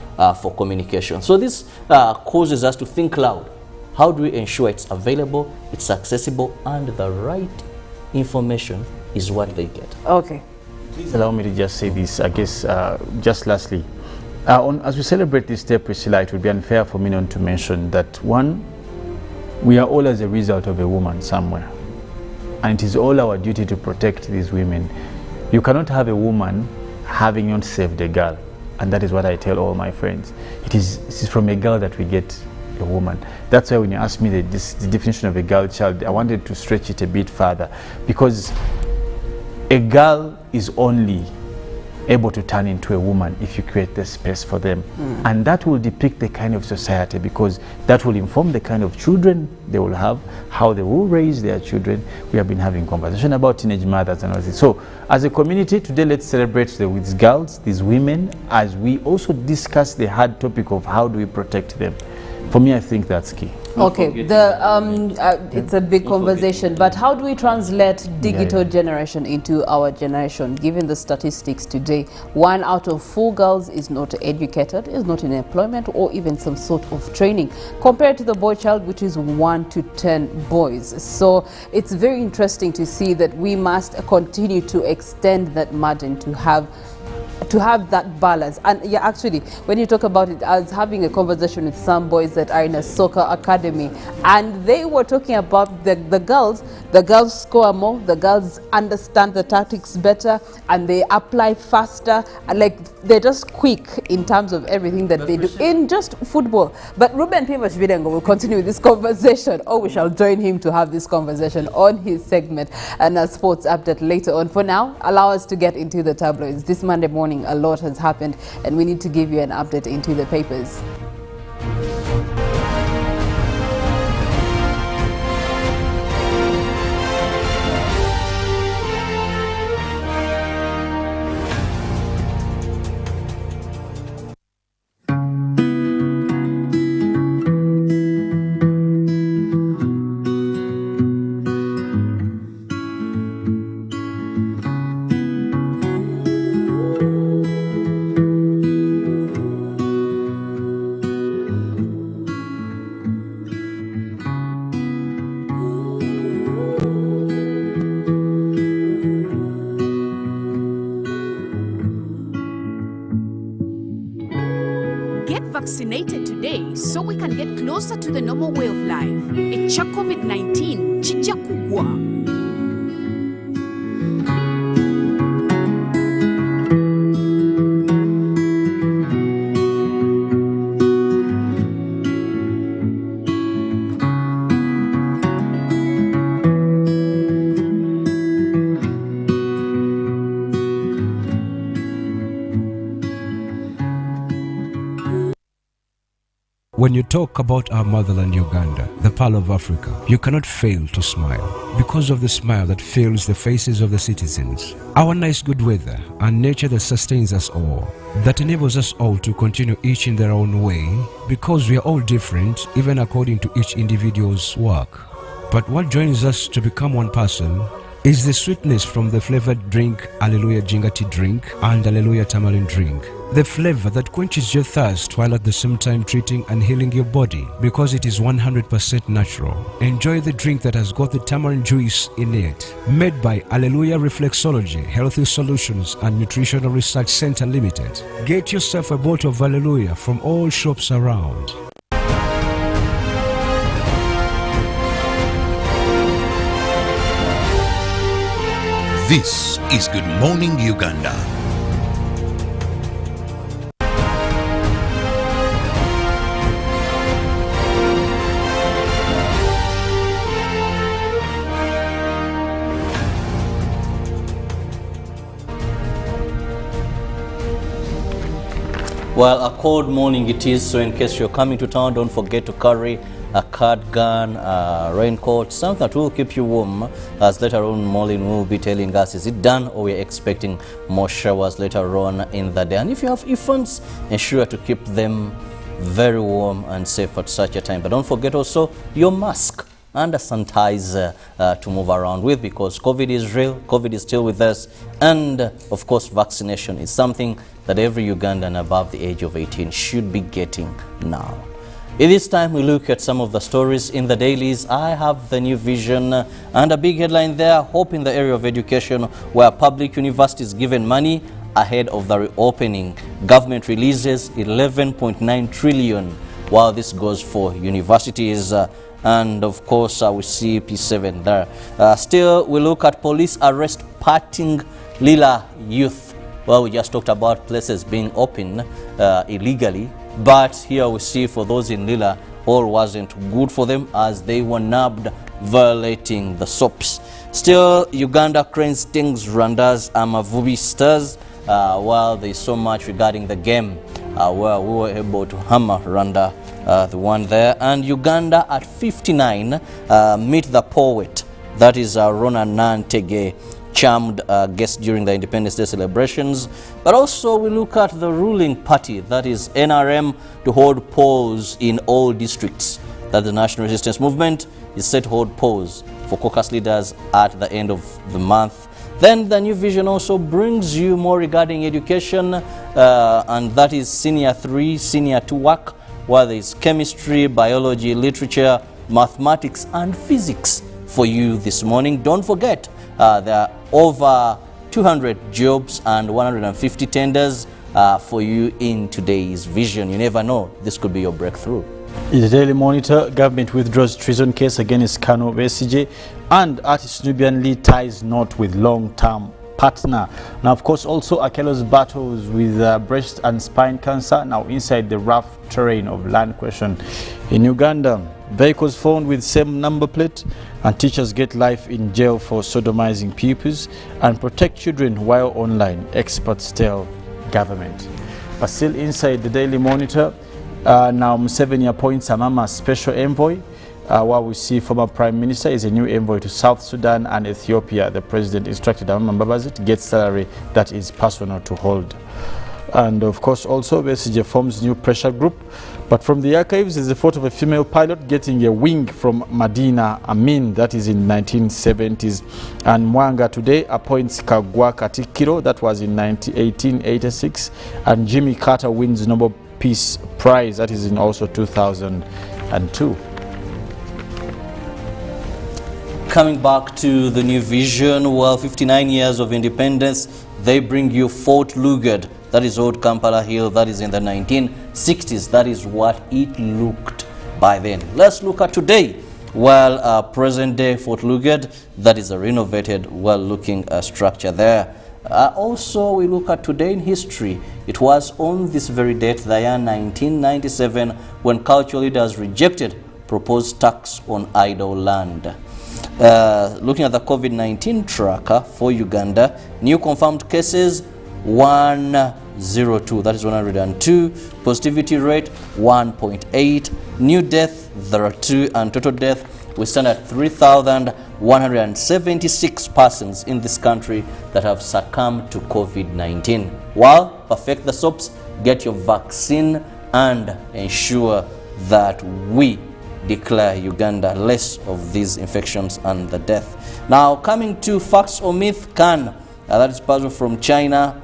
for communication. So this causes us to think loud. How do we ensure it's available, it's accessible, and the right information is what they get? Okay. Please allow me to just say this, I guess, just lastly. As we celebrate this day, Priscilla, it would be unfair for me not to mention that, one, we are all as a result of a woman somewhere. And it is all our duty to protect these women. You cannot have a woman having not saved a girl. And that is what I tell all my friends. It is from a girl that we get a woman. That's why when you ask me the definition of a girl child, I wanted to stretch it a bit further. Because a girl is only able to turn into a woman if you create the space for them. And that will depict the kind of society, because that will inform the kind of children they will have, how they will raise their children. We have been having conversation about teenage mothers and all this. So as a community today, let's celebrate these girls, these women, as we also discuss the hard topic of how do we protect them. For me, I think that's key. Okay, it's a big conversation, but how do we translate digital generation into our generation? Given the statistics today, 1 out of 4 girls is not educated, is not in employment or even some sort of training, compared to the boy child, which is 1 to 10 boys. So it's very interesting to see that we must continue to extend that margin to have that balance. And yeah, actually, when you talk about it, I was having a conversation with some boys that are in a soccer academy, and they were talking about the girls score more, the girls understand the tactics better, and they apply faster, and like they're just quick in terms of everything that they do in just football. But Ruben Pimash Videngo will continue this conversation, or we shall join him to have this conversation on his segment and a sports update later on. For now, allow us to get into the tabloids. This Monday morning, a lot has happened, and we need to give you an update into the papers. Vaccinated today so we can get closer to the normal way of life. Echa COVID-19 chija kugwa. When you talk about our motherland Uganda, the pearl of Africa, you cannot fail to smile because of the smile that fills the faces of the citizens. Our nice good weather and nature that sustains us all, that enables us all to continue each in their own way, because we are all different even according to each individual's work. But what joins us to become one person is the sweetness from the flavored drink Alleluia Jingati drink and Alleluia Tamarind drink. The flavor that quenches your thirst while at the same time treating and healing your body, because it is 100% natural. Enjoy the drink that has got the tamarind juice in it. Made by Alleluia Reflexology, Healthy Solutions and Nutritional Research Center Limited. Get yourself a bottle of Alleluia from all shops around. This is Good Morning Uganda. Well, a cold morning it is, so in case you're coming to town, don't forget to carry a cardigan, a raincoat, something that will keep you warm, as later on Maureen will be telling us, is it done, or we're expecting more showers later on in the day. And if you have infants, ensure to keep them very warm and safe at such a time. But don't forget also your mask and a sanitizer to move around with, because COVID is real, COVID is still with us, and of course vaccination is something that every Ugandan above the age of 18 should be getting now. In this time, we look at some of the stories in the dailies. I have the New Vision and a big headline there: hope in the area of education, where public universities given money ahead of the reopening. Government releases 11.9 trillion, while this goes for universities. And of course, we see P7 there. Still, we look at police arrest parting Lila youth. Well, we just talked about places being open illegally. But here we see for those in Lila, all wasn't good for them, as they were nabbed violating the SOPs. Still, Uganda cranes stings Rwanda's Amavubi Stars, while there's so much regarding the game where we were able to hammer Rwanda, the one there. And Uganda at 59 meet the poet, that is Rona Nantege, charmed guest during the Independence Day celebrations. But also we look at the ruling party, that is NRM, to hold polls in all districts. That the National Resistance Movement is set to hold polls for caucus leaders at the end of the month. Then the New Vision also brings you more regarding education, and that is Senior 3, Senior 2 work, where there is chemistry, biology, literature, mathematics, and physics for you this morning. Don't forget, there are over 200 jobs and 150 tenders for you in today's Vision. You never know, this could be your breakthrough. In the Daily Monitor, government withdraws treason case against Kano Besigye, and artist Nubian Lee ties knot with long-term partner. Now, of course, also Akelo's battles with breast and spine cancer, now inside the rough terrain of land question. In Uganda, vehicles found with same number plate, and teachers get life in jail for sodomizing pupils, and protect children while online, experts tell government. But still inside the Daily Monitor, now Museveni appoints Amama special envoy, while we see former Prime Minister is a new envoy to South Sudan and Ethiopia. The President instructed Amama Mbabazi to get salary that is personal to hold. And of course also Besigye forms new pressure group. But from the archives is a photo of a female pilot getting a wing from Medina Amin, that is in 1970s. And Mwanga today appoints Kagwa Katikiro, that was in 1886. And Jimmy Carter wins Nobel Peace Prize, that is in also 2002. Coming back to the New Vision, well, 59 years of independence, they bring you Fort Lugard, that is Old Kampala Hill, that is in the 1960s. That is what it looked by then. Let's look at today. Well, present day Fort Lugard, that is a renovated, well-looking structure there. Also, we look at today in history. It was on this very date, the year 1997, when cultural leaders rejected proposed tax on idle land. Looking at the COVID-19 tracker for Uganda, new confirmed cases 102, that is 102, positivity rate 1.8, new death there are 2, and total death we stand at 3,176 persons in this country that have succumbed to COVID-19. While perfect the SOPs, get your vaccine, and ensure that we declare Uganda less of these infections and the death. Now, coming to facts or myth, can that is puzzle from China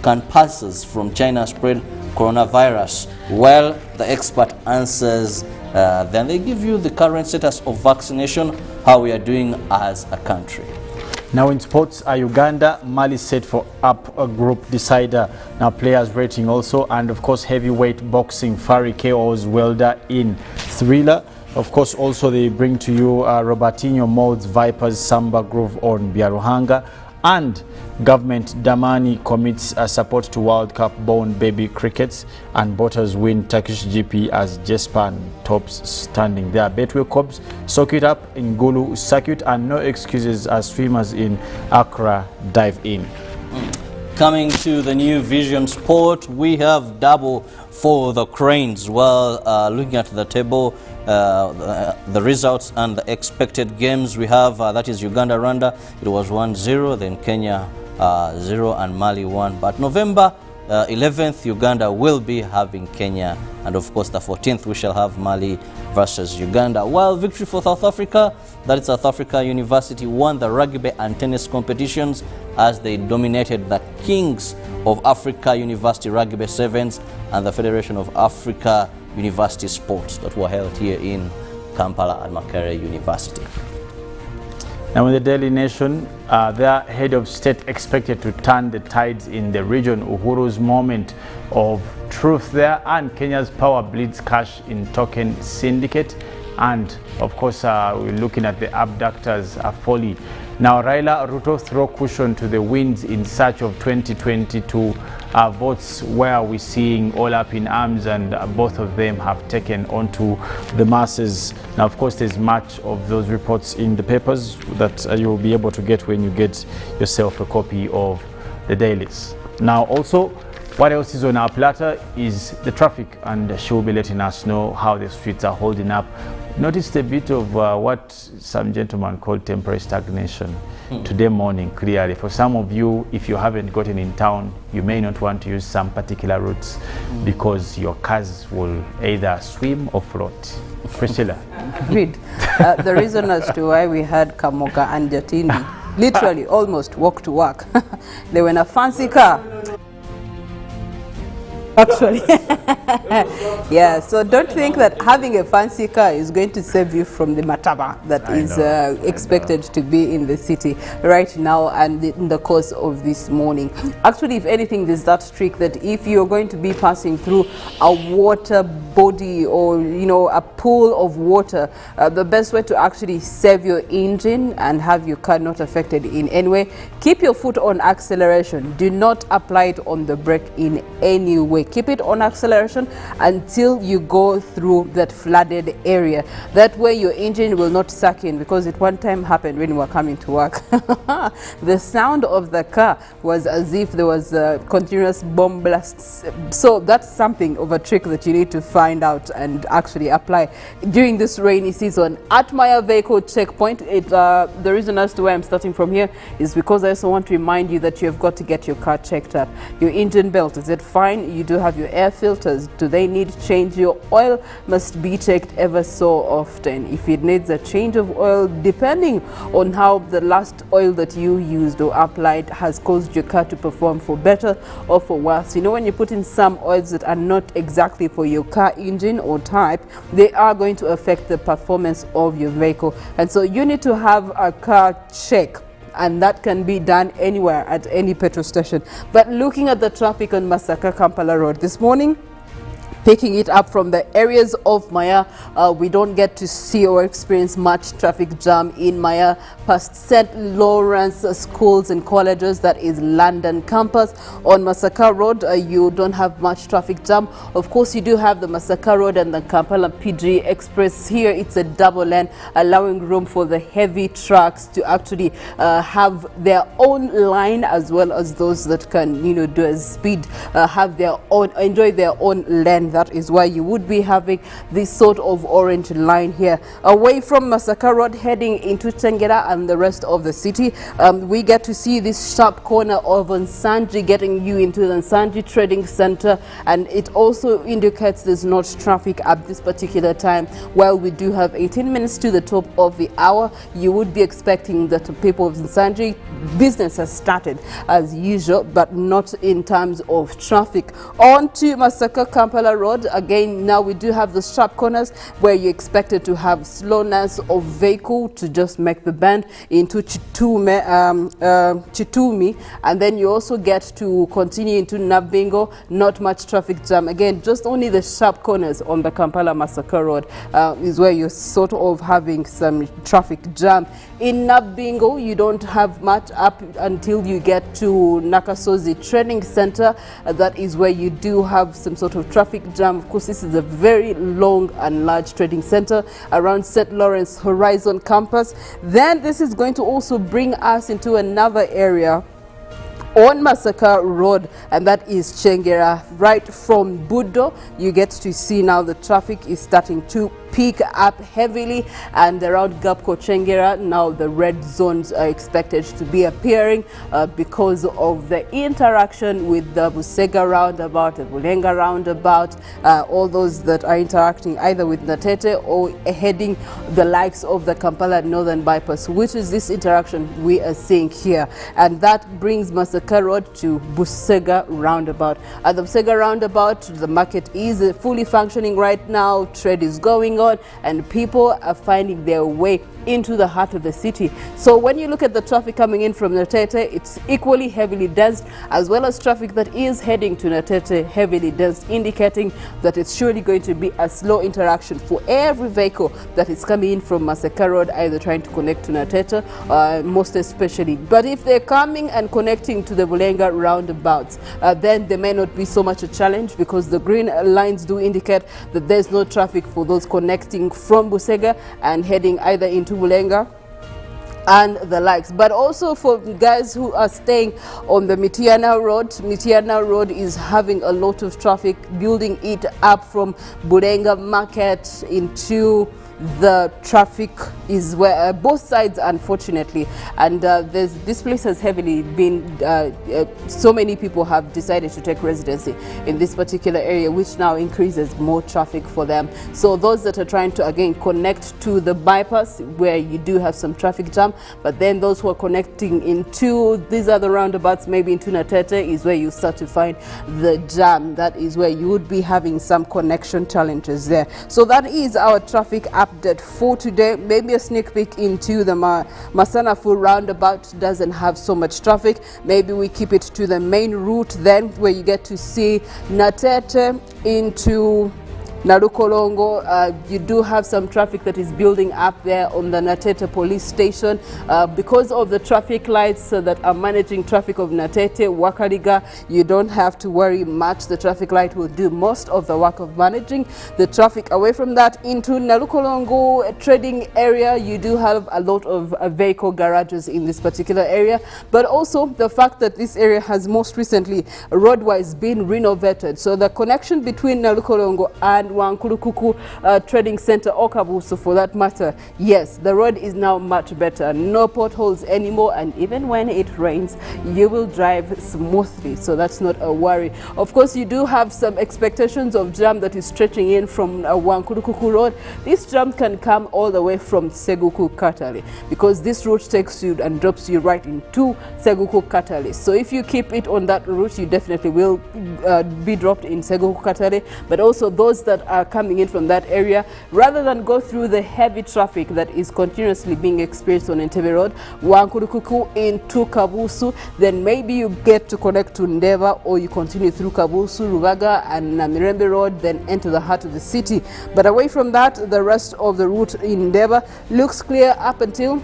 can pulses from China spread coronavirus? Well, the expert answers, then they give you the current status of vaccination, how we are doing as a country. Now in sports, Uganda, Mali set for up a group decider. Now players rating also, and of course heavyweight boxing, Fari KO's welder in Thriller. Of course also they bring to you Robertinho molds Vipers Samba Groove on Biaruhanga, and government Damani commits support to World Cup born baby crickets, and Botters win Turkish GP as Jespan tops standing there. Betway Cobs soak it up in Gulu circuit, and no excuses as swimmers in Accra dive in. Coming to the new Vision Sport, we have double for the Cranes. Well, looking at the table, the results and the expected games we have, that is Uganda, Rwanda, it was 1-0, then Kenya 0 and Mali 1. But November 11th, Uganda will be having Kenya, and of course the 14th we shall have Mali versus Uganda. While victory for South Africa, that is South Africa University, won the rugby and tennis competitions as they dominated the Kings of Africa University Rugby Sevens and the Federation of Africa University Sports that were held here in Kampala at Makerere University. Now in the Daily Nation, their head of state expected to turn the tides in the region. Uhuru's moment of truth there, and Kenya's power bleeds cash in token syndicate. And of course, we're looking at the abductors folly. Now Raila Ruto throw cushion to the winds in search of 2022 votes, where we're seeing all up in arms, and both of them have taken onto the masses. Now of course there's much of those reports in the papers that you'll be able to get when you get yourself a copy of the dailies. Now also, what else is on our platter is the traffic, and she will be letting us know how the streets are holding up. Noticed a bit of what some gentlemen call temporary stagnation today morning, clearly. For some of you, if you haven't gotten in town, you may not want to use some particular routes because your cars will either swim or float. Priscilla. Agreed. The reason as to why we had Kamoga and Jatindi literally almost walk to work. They were in a fancy car. Actually, yeah, so don't think that having a fancy car is going to save you from the mataba that is expected to be in the city right now and in the course of this morning. Actually, if anything, there's that trick that if you're going to be passing through a water body or, you know, a pool of water, the best way to actually save your engine and have your car not affected in any way, keep your foot on acceleration. Do not apply it on the brake in any way. Keep it on acceleration until you go through that flooded area. That way your engine will not suck in, because it one time happened when we were coming to work. The sound of the car was as if there was continuous bomb blasts. So that's something of a trick that you need to find out and actually apply during this rainy season. At my vehicle checkpoint, the reason as to why I'm starting from here is because I also want to remind you that you have got to get your car checked up. Your engine belt, is it fine? You do have your air filters. Do they need to change? Your oil must be checked ever so often. If it needs a change of oil, depending on how the last oil that you used or applied has caused your car to perform for better or for worse. You know, when you put in some oils that are not exactly for your car engine or type, they are going to affect the performance of your vehicle. And so you need to have a car check, and that can be done anywhere at any petrol station. But looking at the traffic on Masaka Kampala Road this morning, picking it up from the areas of Maya, we don't get to see or experience much traffic jam in Maya past St. Lawrence schools and colleges, that is London campus. On Masaka Road, you don't have much traffic jam. Of course, you do have the Masaka Road and the Kampala PG Express. Here it's a double lane, allowing room for the heavy trucks to actually have their own line, as well as those that can, you know, do a speed, have their own, enjoy their own lane. That is why you would be having this sort of orange line here. Away from Masaka Road, heading into Tengera and the rest of the city, we get to see this sharp corner of Nsanji getting you into the Nsanji Trading Center, and it also indicates there's not traffic at this particular time. While we do have 18 minutes to the top of the hour, you would be expecting that the people of Nsanji business has started as usual, but not in terms of traffic. On to Masaka Kampala Road. Again, now we do have the sharp corners where you're expected to have slowness of vehicle to just make the bend into Chitumi, and then you also get to continue into Nabingo. Not much traffic jam. Again, just only the sharp corners on the Kampala Masaka Road is where you're sort of having some traffic jam. In Nabingo, you don't have much up until you get to Nakasozi Training Center. That is where you do have some sort of traffic jam. Of course, this is a very long and large trading center around St. Lawrence Horizon campus. Then this is going to also bring us into another area on Massacre Road, and that is Chengera. Right from Budo, you get to see now the traffic is starting to pick up heavily, and around Gapko Chengera now the red zones are expected to be appearing because of the interaction with the Busega roundabout, the Bulenga roundabout, all those that are interacting either with Natete or heading the likes of the Kampala Northern Bypass, which is this interaction we are seeing here. And that brings Massacre Road to Busega roundabout. At the Busega roundabout, the market is fully functioning right now, trade is going on, and people are finding their way into the heart of the city. So when you look at the traffic coming in from Natete, it's equally heavily dense, as well as traffic that is heading to Natete heavily dense, indicating that it's surely going to be a slow interaction for every vehicle that is coming in from Massacre Road, either trying to connect to Natete, most especially. But if they're coming and connecting to the Bulenga roundabouts, then there may not be so much a challenge, because the green lines do indicate that there's no traffic for those connecting from Busega and heading either into Bulenga and the likes. But also for guys who are staying on the Mitiana Road is having a lot of traffic, building it up from Bulenga Market into the traffic is where both sides, unfortunately, and this place has heavily been so many people have decided to take residency in this particular area, which now increases more traffic for them. So those that are trying to again connect to the bypass, where you do have some traffic jam, but then those who are connecting into these other roundabouts, maybe into Natete, is where you start to find the jam. That is where you would be having some connection challenges there. So that is our traffic update for today. Maybe a sneak peek into the Masanafu roundabout doesn't have so much traffic. Maybe we keep it to the main route then, where you get to see Natete into Narukolongo. You do have some traffic that is building up there on the Natete police station because of the traffic lights that are managing traffic of Natete, Wakaliga. You don't have to worry much. The traffic light will do most of the work of managing the traffic. Away from that, into Narukolongo trading area, you do have a lot of vehicle garages in this particular area, but also the fact that this area has most recently roadwise been renovated. So the connection between Narukolongo and Wankurukuku Trading Center, or Kabusu for that matter, yes, the road is now much better. No potholes anymore, and even when it rains, you will drive smoothly, so that's not a worry. Of course, you do have some expectations of jam that is stretching in from Wankurukuku Road. This jam can come all the way from Seguku Katale, because this route takes you and drops you right into Seguku Katale. So if you keep it on that route, you definitely will be dropped in Seguku Katale. But also those that are coming in from that area, rather than go through the heavy traffic that is continuously being experienced on Entebbe Road, Wankurukuku into Kabusu, then maybe you get to connect to Ndeva, or you continue through Kabusu, Rubaga and Mirembe Road, then enter the heart of the city. But away from that, the rest of the route in Ndeva looks clear up until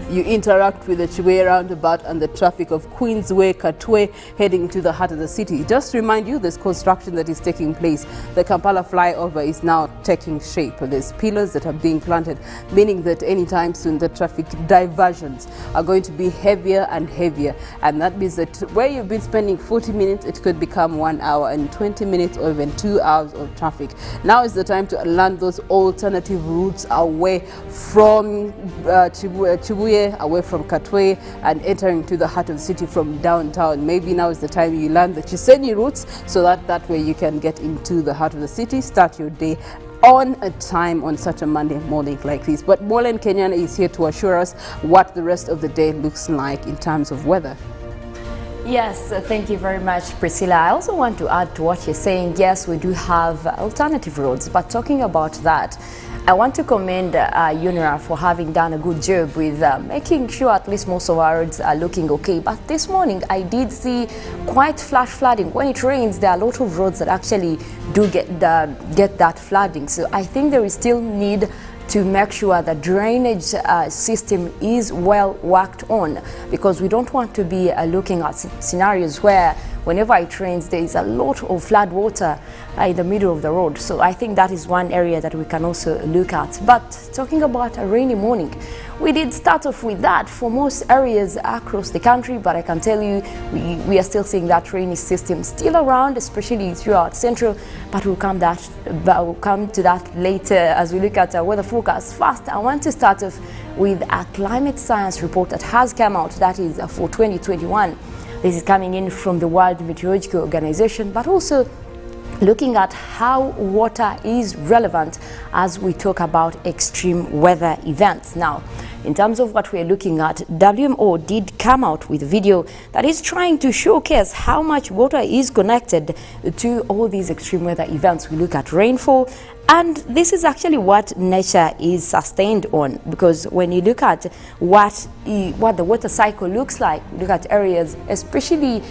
you interact with the Chibuye roundabout and the traffic of Queensway, Katwe, heading to the heart of the city. Just to remind you, there's construction that is taking place. The Kampala flyover is now taking shape. There's pillars that are being planted, meaning that anytime soon the traffic diversions are going to be heavier and heavier. And that means that where you've been spending 40 minutes, it could become 1 hour and 20 minutes or even 2 hours of traffic. Now is the time to land those alternative routes away from Chibuye, away from Katwe, and entering to the heart of the city from downtown. Maybe now is the time you learn the Chisenyi routes, so that way you can get into the heart of the city, start your day on a time on such a Monday morning like this. But Molen Kenyan is here to assure us what the rest of the day looks like in terms of weather. Yes, thank you very much, Priscilla. I also want to add to what you're saying. Yes, we do have alternative roads, but talking about that, I want to commend UNRA for having done a good job with making sure at least most of our roads are looking okay. But this morning, I did see quite flash flooding. When it rains, there are a lot of roads that actually do get that flooding. So I think there is still need to make sure the drainage system is well worked on, because we don't want to be looking at scenarios where whenever it rains, there is a lot of flood water in the middle of the road. So I think that is one area that we can also look at. But talking about a rainy morning, we did start off with that for most areas across the country, but I can tell you we are still seeing that rainy system still around, especially throughout central, but we'll come to that later as we look at our weather forecast. First, I want to start off with a climate science report that has come out, that is for 2021. This is coming in from the World Meteorological Organization, but also looking at how water is relevant as we talk about extreme weather events. Now, in terms of what we're looking at, WMO did come out with a video that is trying to showcase how much water is connected to all these extreme weather events. We look at rainfall, and this is actually what nature is sustained on, because when you look at what the water cycle looks like, look at areas, especially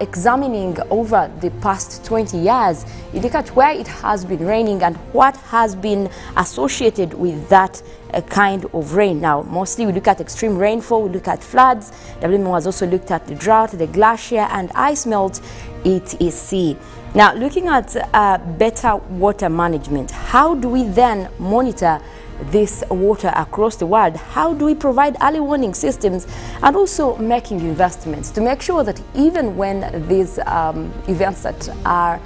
examining over the past 20 years, you look at where it has been raining and what has been associated with that kind of rain. Now, mostly we look at extreme rainfall, we look at floods. WMO has also looked at the drought, the glacier and ice melt, etc. Now, looking at better water management, how do we then monitor this water across the world? How do we provide early warning systems, and also making investments to make sure that even when these events that are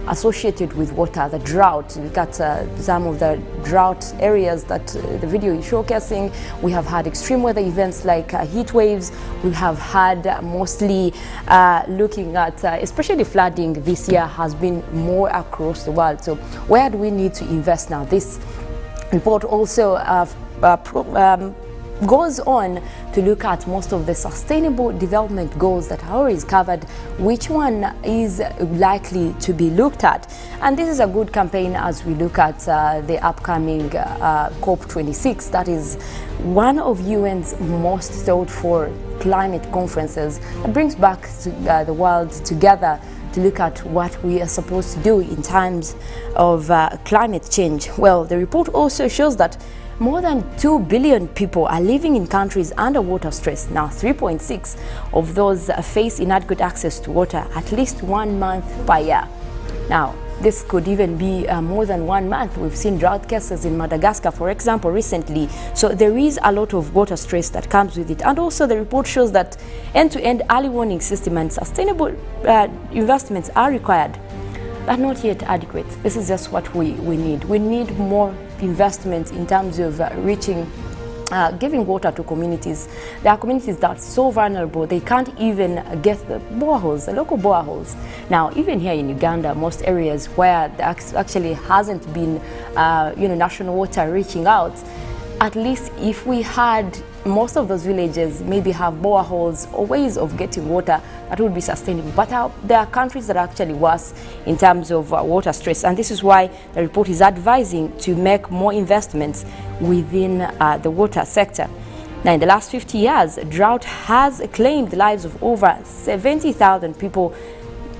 associated with water, the drought, look at some of the drought areas that the video is showcasing. We have had extreme weather events like heat waves. We have had mostly looking at especially flooding this year has been more across the world. So where do we need to invest now? This report also goes on to look at most of the sustainable development goals that are always covered, which one is likely to be looked at. And this is a good campaign as we look at the upcoming COP26. That is one of UN's most sought for climate conferences. It brings back the world together to look at what we are supposed to do in times of climate change. Well, the report also shows that more than 2 billion people are living in countries under water stress. Now, 3.6 of those face inadequate access to water at least 1 month per year. Now, this could even be more than 1 month. We've seen drought cases in Madagascar, for example, recently. So there is a lot of water stress that comes with it. And also the report shows that end-to-end early warning system and sustainable investments are required, but not yet adequate. This is just what we need. We need more investment in terms of giving water to communities. There are communities that are so vulnerable, they can't even get the boreholes, the local boreholes. Now, even here in Uganda, most areas where there actually hasn't been national water reaching out, at least if we had most of those villages maybe have boreholes or ways of getting water, that would be sustainable. But there are countries that are actually worse in terms of water stress, and this is why the report is advising to make more investments within the water sector. Now, in the last 50 years, drought has claimed the lives of over 70,000 people,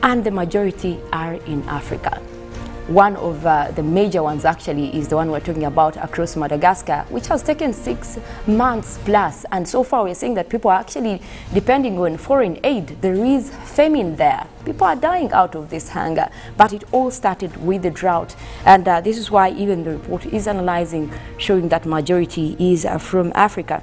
and the majority are in Africa. One of the major ones actually is the one we're talking about across Madagascar, which has taken 6 months plus. And so far we're seeing that people are actually depending on foreign aid. There is famine there. People are dying out of this hunger. But it all started with the drought. And this is why even the report is analyzing, showing that majority is from Africa.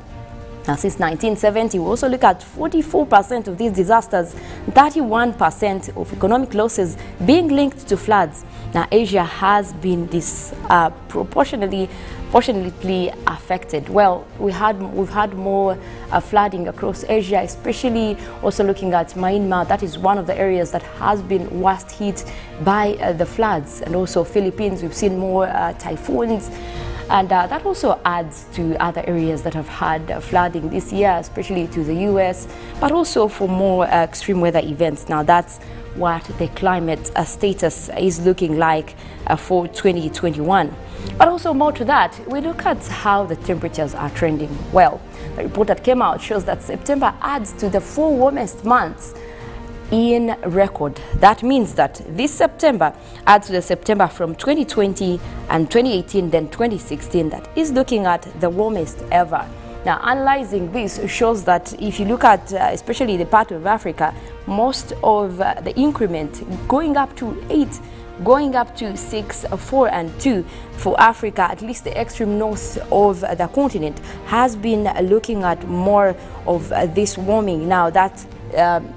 Now, since 1970, we also look at 44% of these disasters, 31% of economic losses being linked to floods. Now, Asia has been disproportionately affected. Well, we've had more flooding across Asia, especially also looking at Myanmar. That is one of the areas that has been worst hit by the floods. And also Philippines, we've seen more typhoons. And that also adds to other areas that have had flooding this year, especially to the US, but also for more extreme weather events. Now, that's what the climate status is looking like for 2021. But also more to that, we look at how the temperatures are trending. Well, the report that came out shows that September adds to the 4 warmest months in record. That means that this September adds to the September from 2020 and 2018, then 2016, that is looking at the warmest ever. Now, analyzing this shows that if you look at especially the part of Africa, most of the increment going up to 8 going up to 6, 4 and 2 for Africa. At least the extreme north of the continent has been looking at more of this warming. Now that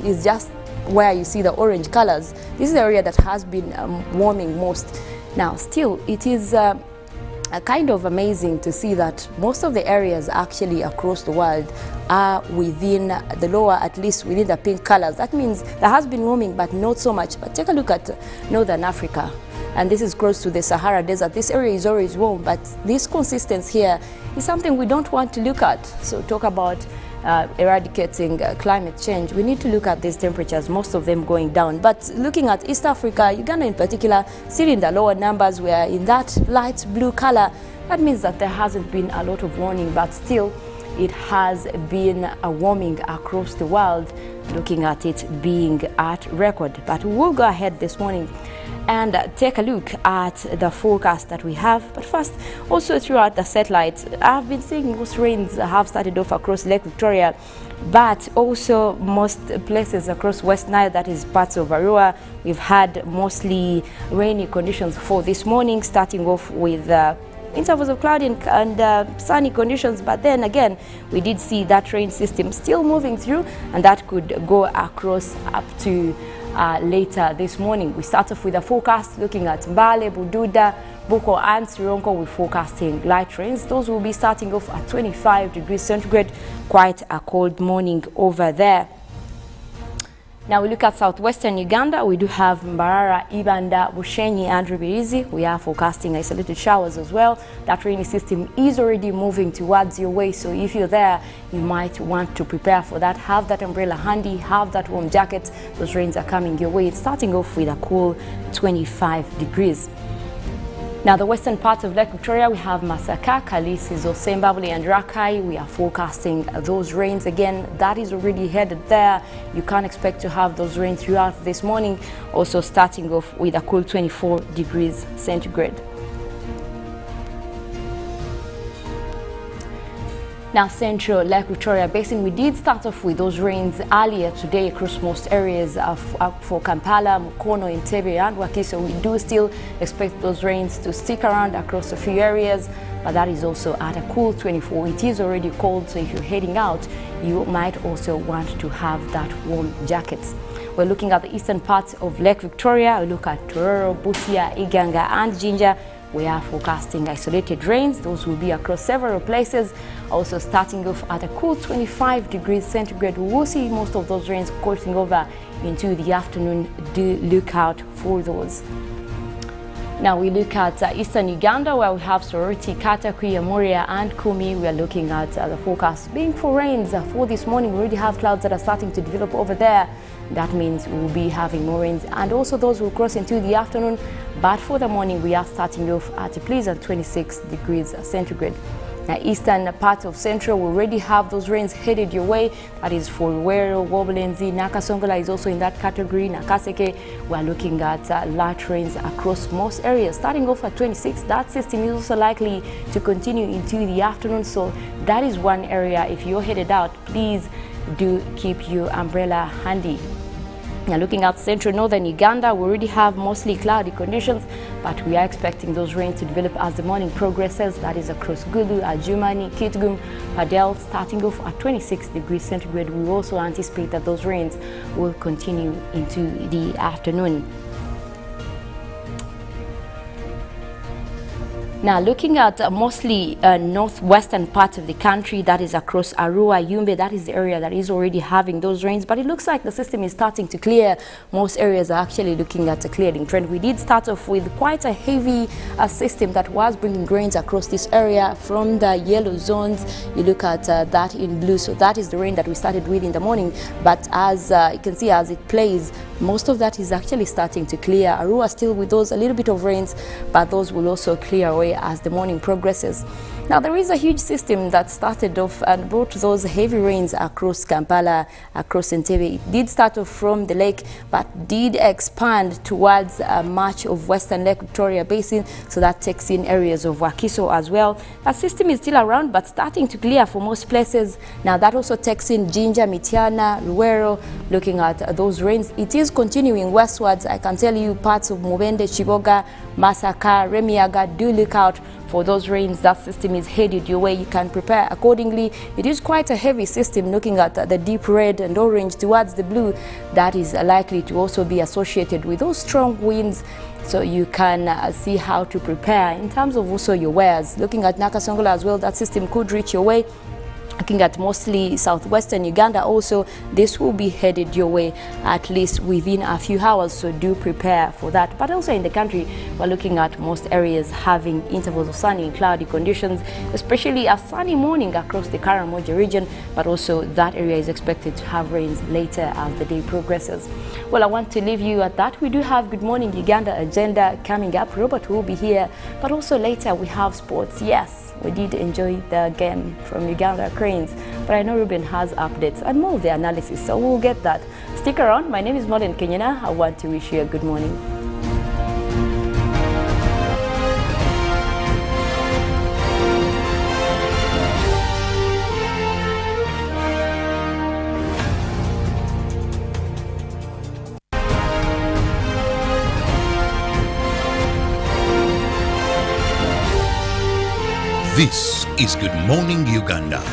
is just where you see the orange colors. This is the area that has been warming most. Now still, it is kind of amazing to see that most of the areas actually across the world are within the lower, at least within the pink colors. That means there has been warming, but not so much. But take a look at Northern Africa, and this is close to the Sahara Desert. This area is always warm, but this consistency here is something we don't want to look at. So talk about eradicating climate change. We need to look at these temperatures, most of them going down. But looking at East Africa, Uganda in particular, still in the lower numbers, we are in that light blue color. That means that there hasn't been a lot of warming, but still it has been a warming across the world, looking at it being at record. But we'll go ahead this morning and take a look at the forecast that we have. But first, also throughout the satellite, I've been seeing most rains have started off across Lake Victoria, but also most places across West Nile, that is parts of Arua. We've had mostly rainy conditions for this morning, starting off with intervals of cloudy and sunny conditions, but then again we did see that rain system still moving through, and that could go across up to later this morning. We start off with a forecast looking at Mbale, Bududa, Buko and Sironko. We're forecasting light rains. Those will be starting off at 25 degrees centigrade. Quite a cold morning over there. Now we look at southwestern Uganda. We do have Mbarara, Ibanda, Bushenyi and Rubirizi. We are forecasting isolated showers as well. That rainy system is already moving towards your way, so if you're there, you might want to prepare for that. Have that umbrella handy, have that warm jacket. Those rains are coming your way. It's starting off with a cool 25 degrees. Now, the western part of Lake Victoria, we have Masaka, Kalisi, Zosembabuli and Rakai. We are forecasting those rains again. That is already headed there. You can't expect to have those rains throughout this morning. Also starting off with a cool 24 degrees centigrade. Now, central Lake Victoria Basin, we did start off with those rains earlier today across most areas for Kampala, Mukono, Entebbe and Wakiso. We do still expect those rains to stick around across a few areas, but that is also at a cool 24. It is already cold, so if you're heading out, you might also want to have that warm jackets. We're looking at the eastern parts of Lake Victoria. We look at Tororo, Busia, Iganga and Jinja. We are forecasting isolated rains. Those will be across several places. Also starting off at a cool 25 degrees centigrade. We will see most of those rains coursing over into the afternoon. Do look out for those. Now we look at eastern Uganda, where we have Sorority, Katakwi, Amuria and Kumi. We are looking at the forecast being for rains for this morning. We already have clouds that are starting to develop over there. That means we will be having more rains, and also those will cross into the afternoon. But for the morning, we are starting off at a pleasant 26 degrees centigrade. Now, eastern part of central, we already have those rains headed your way. That is for Luwero, Wobulenzi, Nakasongola is also in that category. Nakaseke, we are looking at light rains across most areas. Starting off at 26, that system is also likely to continue into the afternoon. So that is one area, if you're headed out, please do keep your umbrella handy. Now, looking at central northern Uganda, we already have mostly cloudy conditions, but we are expecting those rains to develop as the morning progresses. That is across Gulu, Adjumani, Kitgum, Padel, starting off at 26 degrees centigrade. We also anticipate that those rains will continue into the afternoon. Now, looking at mostly northwestern part of the country, that is across Arua, Yumbe, that is the area that is already having those rains. But it looks like the system is starting to clear. Most areas are actually looking at a clearing trend. We did start off with quite a heavy system that was bringing rains across this area from the yellow zones. You look at that in blue. So that is the rain that we started with in the morning. But as you can see, as it plays, most of that is actually starting to clear. Arua still with those a little bit of rains, but those will also clear away as the morning progresses. Now, there is a huge system that started off and brought those heavy rains across Kampala, across Entebbe. It did start off from the lake, but did expand towards much of western Lake Victoria Basin, so that takes in areas of Wakiso as well. That system is still around, but starting to clear for most places. Now, that also takes in Jinja, Mitiana, Luwero. Looking at those rains, it is is continuing westwards. I can tell you parts of Mubende, Chiboga, Masaka, Remiaga, do look out for those rains. That system is headed your way. You can prepare accordingly. It is quite a heavy system, looking at the deep red and orange towards the blue. That is likely to also be associated with those strong winds. So you can see how to prepare in terms of also your wares. Looking at Nakasongola as well, that system could reach your way. Looking at mostly southwestern Uganda also, this will be headed your way at least within a few hours, so do prepare for that. But also in the country, we're looking at most areas having intervals of sunny and cloudy conditions, especially a sunny morning across the Karamoja region, but also that area is expected to have rains later as the day progresses. Well, I want to leave you at that. We do have Good Morning Uganda agenda coming up. Robert will be here, but also later we have sports. Yes, we did enjoy the game from Uganda Cranes, but I know Ruben has updates and more of the analysis, so we'll get that. Stick around. My name is Modern Kenyana. I want to wish you a good morning. This is Good Morning Uganda.